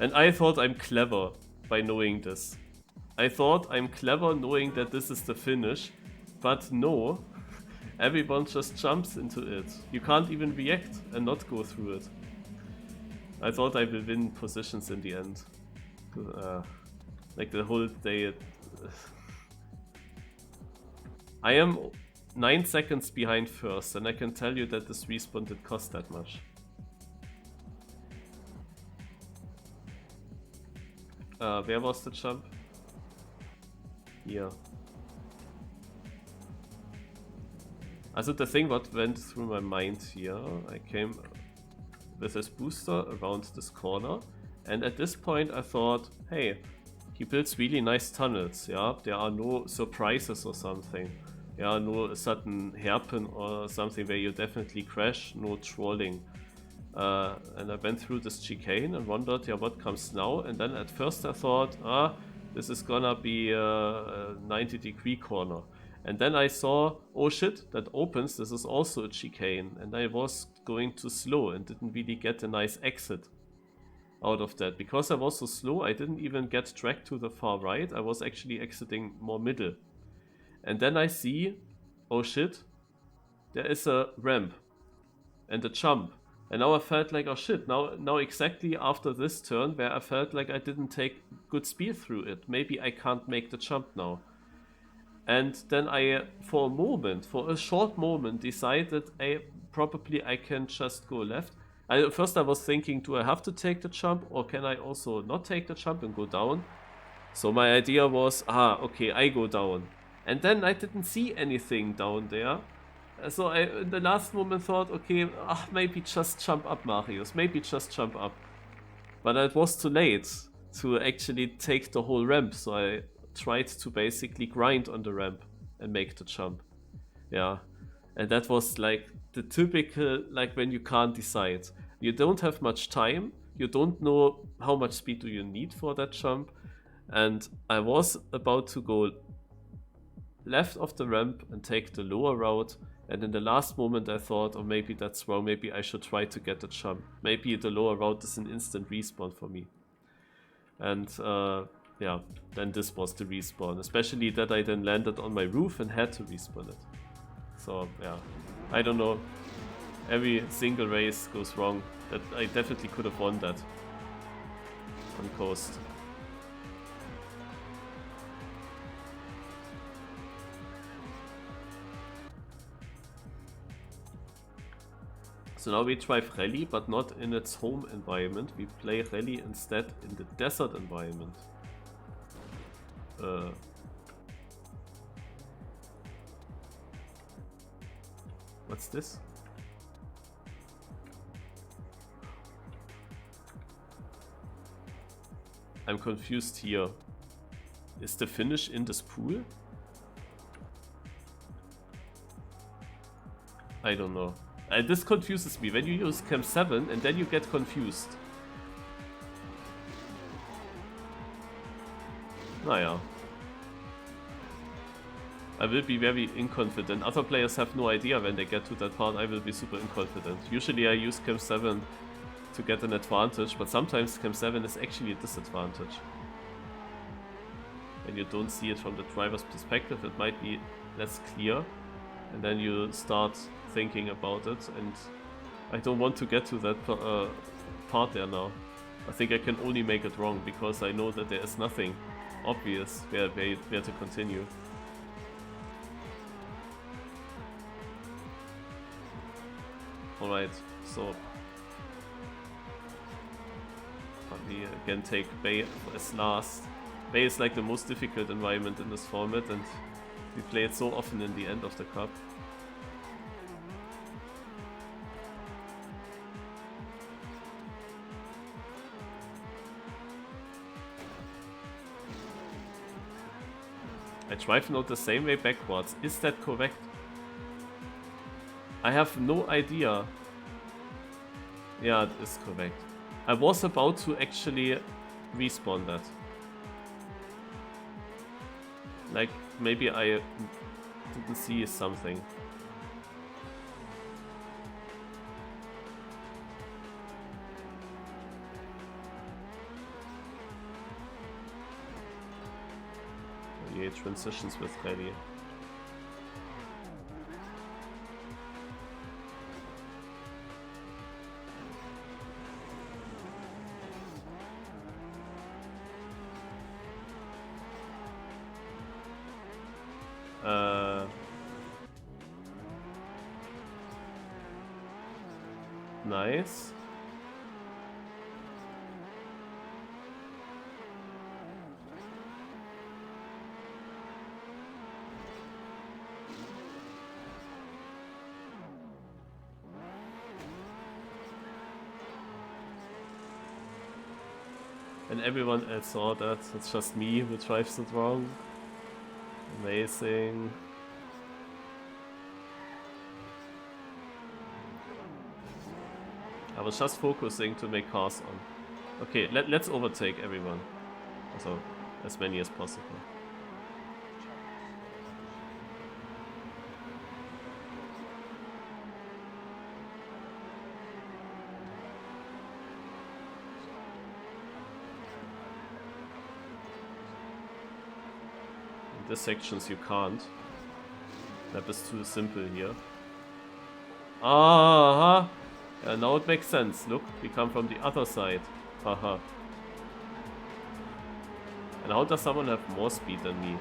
And I thought I'm clever by knowing this. I thought I'm clever knowing that this is the finish, but no. Everyone just jumps into it. You can't even react and not go through it. I thought I will win positions in the end. Like the whole day. I am 9 seconds behind first, and I can tell you that this respawn did cost that much. Where was the jump? Here. Also the thing what went through my mind here, I came with this booster around this corner, and at this point I thought, hey, he builds really nice tunnels, yeah, there are no surprises or something, yeah, no sudden hairpin or something where you definitely crash, no trolling. And I went through this chicane and wondered, yeah, what comes now? And then at first I thought, this is gonna be a 90-degree corner. And then I saw, oh shit, that opens, this is also a chicane. And I was going too slow and didn't really get a nice exit out of that. Because I was so slow, I didn't even get dragged to the far right. I was actually exiting more middle. And then I see, oh shit, there is a ramp and a jump. And now I felt like, oh shit, now exactly after this turn where I felt like I didn't take good speed through it. Maybe I can't make the jump now. And then I, for a short moment, decided probably I can just go left. First I was thinking, do I have to take the jump or can I also not take the jump and go down? So my idea was, okay, I go down. And then I didn't see anything down there. So I, in the last moment, thought, okay, maybe just jump up, Marius. Maybe just jump up. But it was too late to actually take the whole ramp. So I tried to basically grind on the ramp and make the jump. Yeah. And that was like the typical, like when you can't decide. You don't have much time. You don't know how much speed do you need for that jump. And I was about to go left of the ramp and take the lower route. And in the last moment I thought, oh, maybe that's wrong, maybe I should try to get the jump. Maybe the lower route is an instant respawn for me. And yeah, then this was the respawn. Especially that I then landed on my roof and had to respawn it. So yeah, I don't know. Every single race goes wrong. That I definitely could have won that on coast. So now we drive rally, but not in its home environment. We play rally instead in the desert environment. What's this? I'm confused here. Is the finish in this pool? I don't know. This confuses me. When you use Cam 7 and then you get confused. Naja. I will be very inconfident. Other players have no idea when they get to that part. I will be super inconfident. Usually I use Cam 7 to get an advantage, but sometimes Cam 7 is actually a disadvantage. When you don't see it from the driver's perspective, it might be less clear. And then you start thinking about it, and I don't want to get to that part there now. I think I can only make it wrong, because I know that there is nothing obvious where to continue. Alright, so we again take Bay as last. Bay is like the most difficult environment in this format, and we play it so often in the end of the cup. I drive now the same way backwards. Is that correct? I have no idea. Yeah, it is correct. I was about to actually respawn that. Like, maybe I didn't see something. Yeah, transitions with rally. Nice. And everyone else saw that. It's just me who drives it wrong. Amazing. I was just focusing to make cars on. Okay, let's overtake everyone. Also, as many as possible. In these sections you can't. That is too simple here. Aha! Yeah, now it makes sense. Look, we come from the other side. Haha. And how does someone have more speed than me?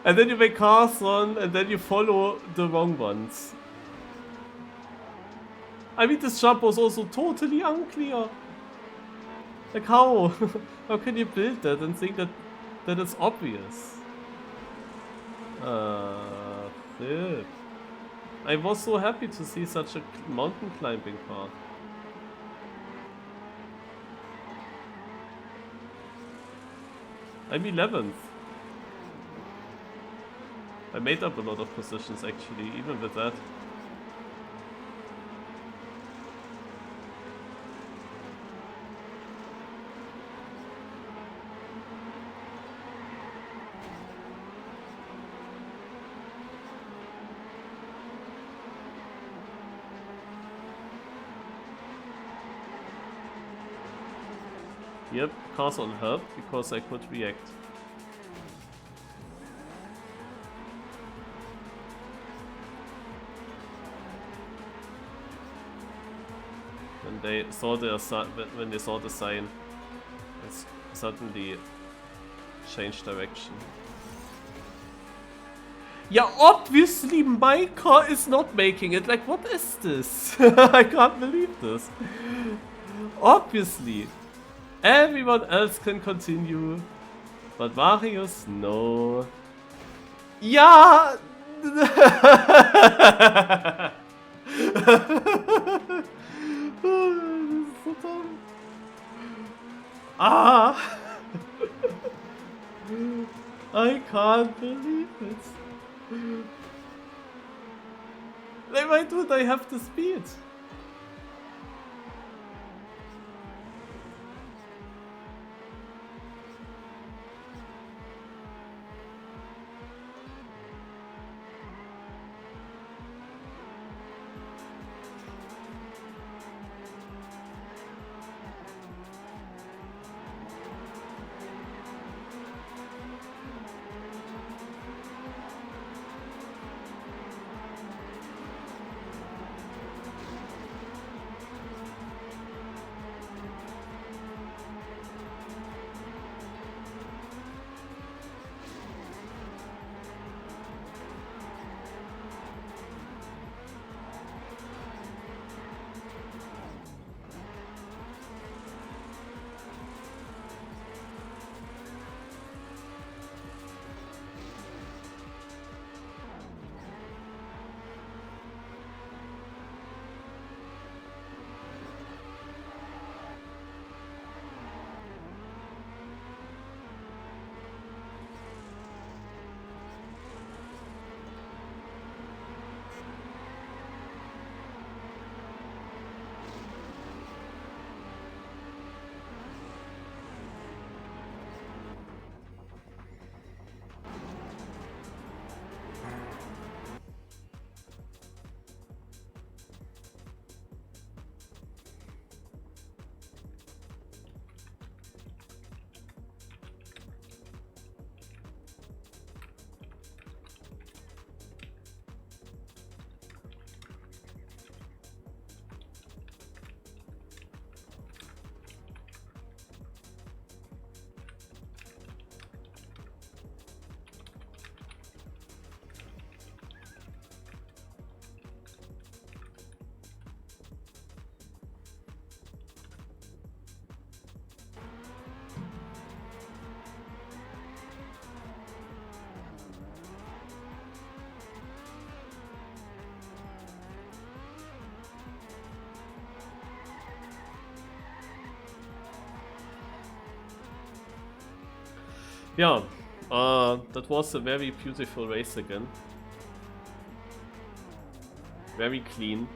And then you make cars on, and then you follow the wrong ones. I mean, this jump was also totally unclear. Like, how? How can you build that and think that it's obvious? Shit. I was so happy to see such a mountain climbing part. I'm 11th. I made up a lot of positions actually, even with that. Yep, cars on help because I could react. When they saw when they saw the sign, it's suddenly changed direction. Yeah, obviously my car is not making it. Like, what is this? I can't believe this. Obviously. Everyone else can continue. But Marius, no. Yeah! So dumb. Ah! I can't believe it. Like, why don't I have the speed? Yeah, that was a very beautiful race again. Very clean.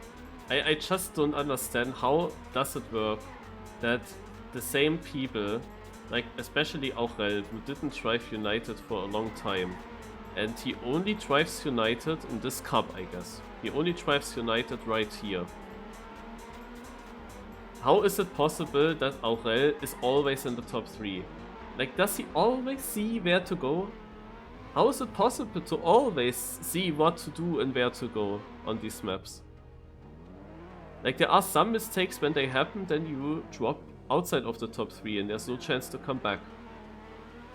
I just don't understand how does it work that the same people, like especially Aurel, who didn't drive United for a long time, and he only drives United in this cup, I guess. He only drives United right here. How is it possible that Aurel is always in the top 3? Like, does he always see where to go? How is it possible to always see what to do and where to go on these maps? Like, there are some mistakes when they happen, then you drop outside of the top 3 and there's no chance to come back.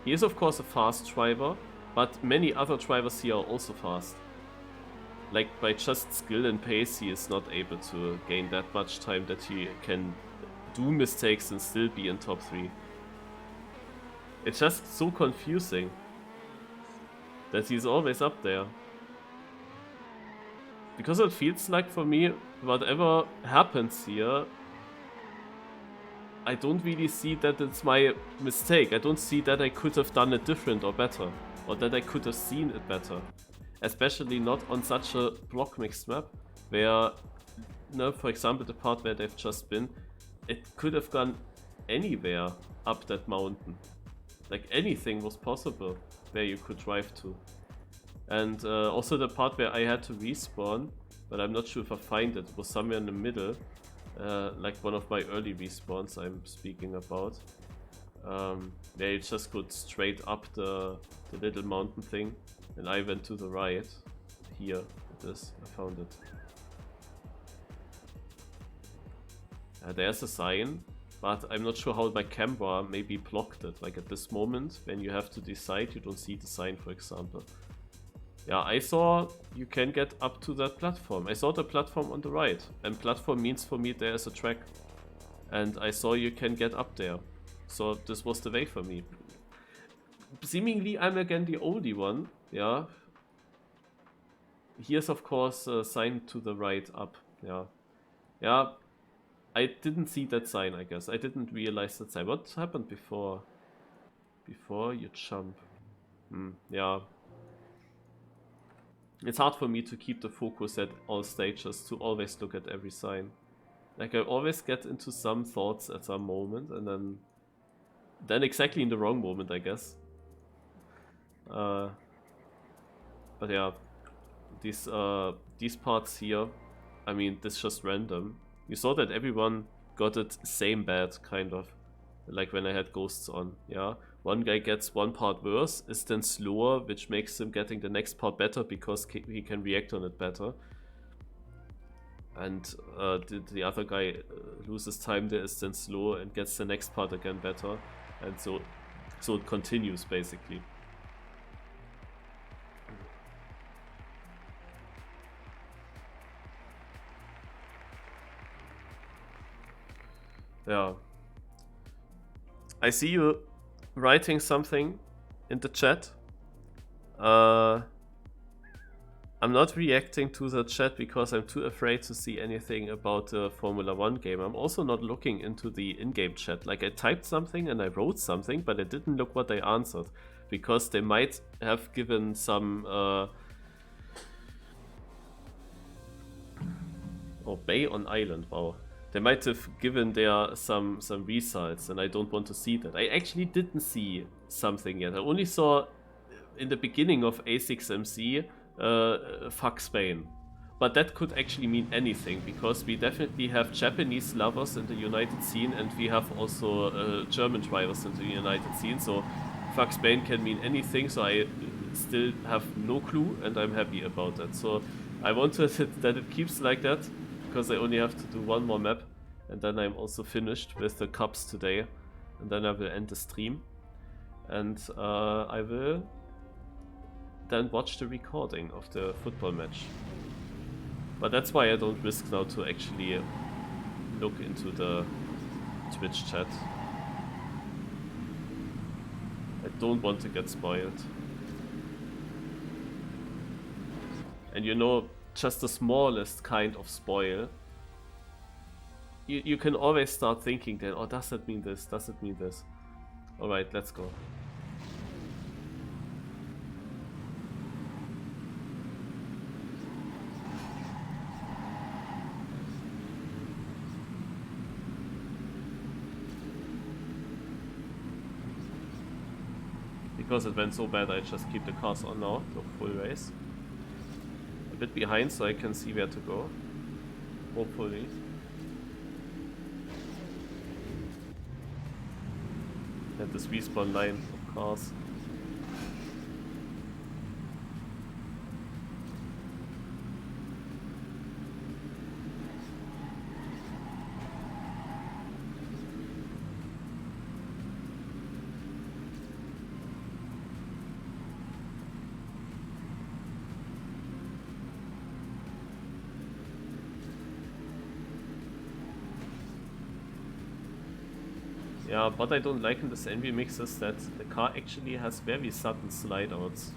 He is of course a fast driver, but many other drivers here are also fast. Like, by just skill and pace, he is not able to gain that much time that he can do mistakes and still be in top 3. It's just so confusing that he's always up there. Because it feels like for me, whatever happens here, I don't really see that it's my mistake. I don't see that I could have done it different or better, or that I could have seen it better. Especially not on such a block mixed map, where, for example, the part where they've just been, it could have gone anywhere up that mountain. Like anything was possible where you could drive to. And also the part where I had to respawn, but I'm not sure if I find it, was somewhere in the middle. Like one of my early respawns I'm speaking about. Where you just go straight up the little mountain thing, and I went to the right. Here it is, I found it. There's a sign, but I'm not sure how my camera maybe blocked it. Like at this moment, when you have to decide, you don't see the sign, for example. Yeah, I saw you can get up to that platform. I saw the platform on the right, and platform means for me there is a track. And I saw you can get up there. So this was the way for me. Seemingly I'm again the only one, yeah. Here's of course a sign to the right up, yeah. Yeah, I didn't see that sign, I guess. I didn't realize that sign. What happened before? Before you jump? Yeah. It's hard for me to keep the focus at all stages, to always look at every sign. Like I always get into some thoughts at some moment, and then exactly in the wrong moment, I guess. But yeah, these parts here, I mean, this is just random. You saw that everyone got it same bad, kind of, like when I had ghosts on. Yeah, one guy gets one part worse, is then slower, which makes him getting the next part better because he can react on it better. And the other guy loses time there, is then slow and gets the next part again better, and so it continues basically. Yeah. I see you writing something in the chat. I'm not reacting to the chat because I'm too afraid to see anything about the Formula 1 game. I'm also not looking into the in-game chat. Like I typed something and I wrote something, but I didn't look what they answered. Because they might have given some... Oh, Bay on Island, wow. They might have given there some results, and I don't want to see that. I actually didn't see something yet. I only saw in the beginning of A6MC, fuck Spain. But that could actually mean anything, because we definitely have Japanese lovers in the United scene, and we have also German drivers in the United scene, so fuck Spain can mean anything, so I still have no clue, and I'm happy about that. So I wanted that it keeps like that, because I only have to do one more map, and then I'm also finished with the cups today, and then I will end the stream, and I will then watch the recording of the football match. But that's why I don't risk now to actually look into the Twitch chat. I don't want to get spoiled. And you know, just the smallest kind of spoil, you can always start thinking then, oh, does that mean this? Does it mean this? Alright, let's go. Because it went so bad, I just keep the cars on now, the full race. A bit behind so I can see where to go. Hopefully. And this respawn line of cars. Yeah, what I don't like in this NV mix is that the car actually has very sudden slide outs.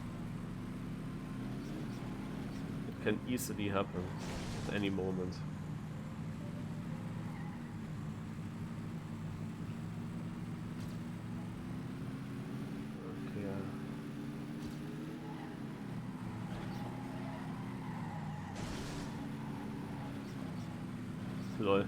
It can easily happen at any moment. Lol.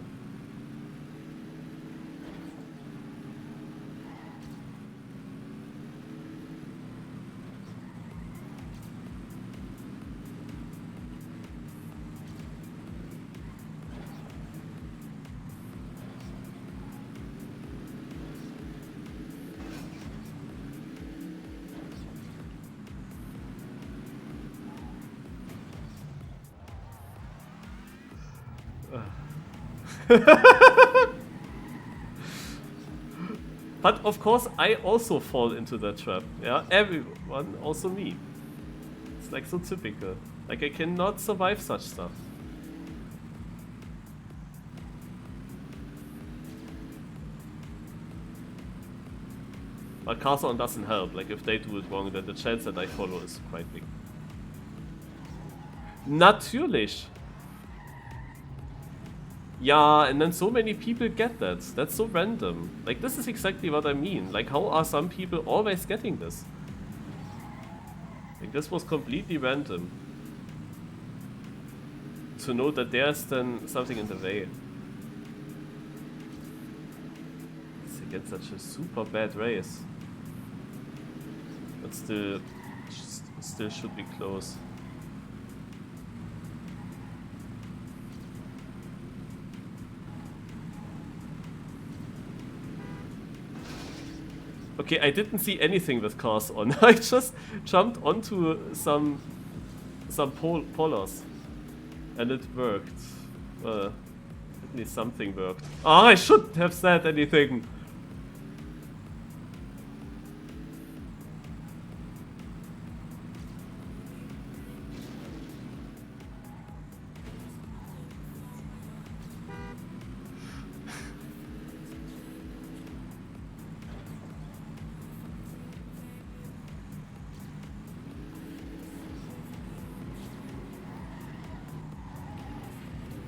But of course, I also fall into that trap. Yeah, everyone, also me. It's like so typical. Like I cannot survive such stuff. But Carson doesn't help. Like if they do it wrong, then the chance that I follow is quite big. Natürlich. Yeah, and then so many people get that. That's so random. Like, this is exactly what I mean. Like, how are some people always getting this? Like, this was completely random. To know that there's then something in the way. It's against such a super bad race. But still should be close. Okay, I didn't see anything with cars on. I just jumped onto some polars. And it worked. At least something worked. Ah, I shouldn't have said anything!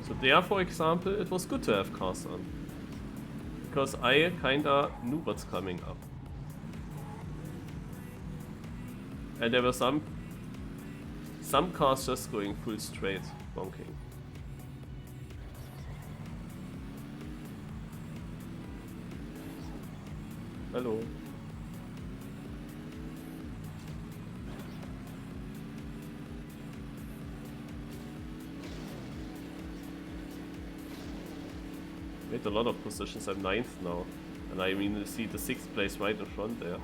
So there, for example, it was good to have cars on. Because I kinda knew what's coming up. And there were some cars just going full straight, bonking. Hello. Made a lot of positions. I'm 9th now, and I mean you see the 6th place right in front there.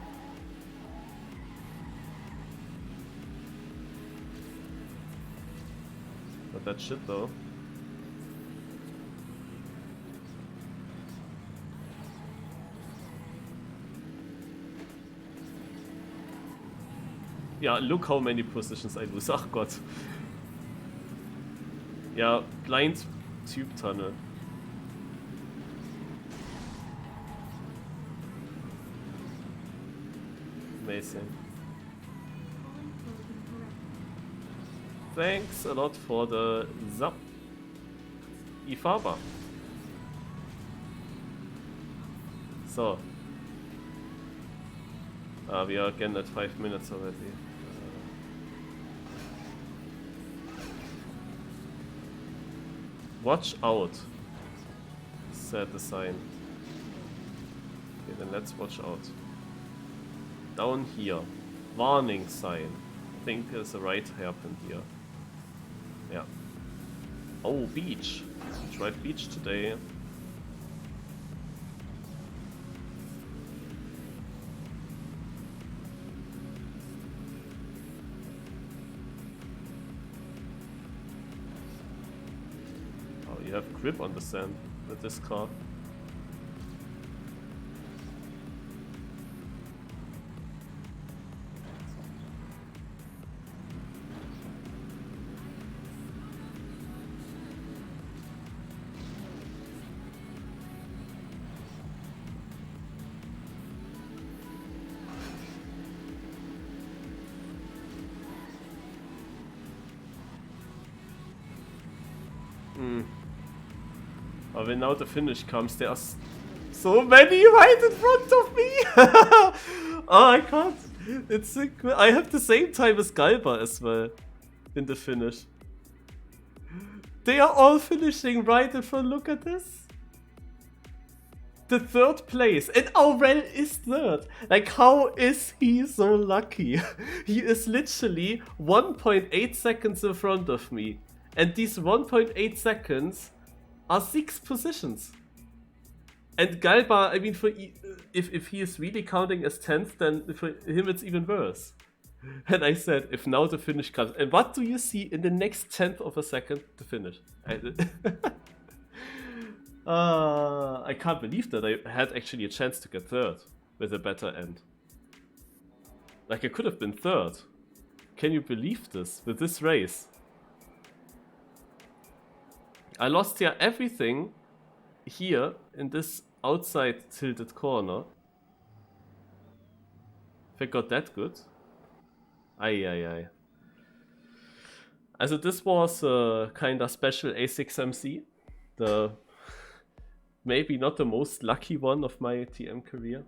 Not that shit though. Yeah, look how many positions I lose. Ach Gott. Yeah, blind tube tunnel. Amazing. Thanks a lot for the Zap. Ifaba. So. We are again at 5 minutes already. Watch out, said the sign. Okay, then let's watch out. Down here, warning sign. I think there's a right hairpin here. Yeah. Oh, beach. Tried beach today. Oh, you have grip on the sand with this car. But when now the finish comes, there's so many right in front of me! Oh, I can't. It's I have the same time as Galba as well in the finish. They are all finishing right in front. Look at this. The third place. And Aurel is third. Like, how is he so lucky? He is literally 1.8 seconds in front of me. And these 1.8 seconds are 6 positions. And Galba, I mean, if he is really counting as 10th, then for him it's even worse. And I said, if now the finish comes, and what do you see in the next 10th of a second to finish? I can't believe that I had actually a chance to get third with a better end. Like, I could have been third. Can you believe this with this race? I lost here everything here in this outside tilted corner. If I got that good. Ai. Also this was a kinda special A6MC. The maybe not the most lucky one of my TM career.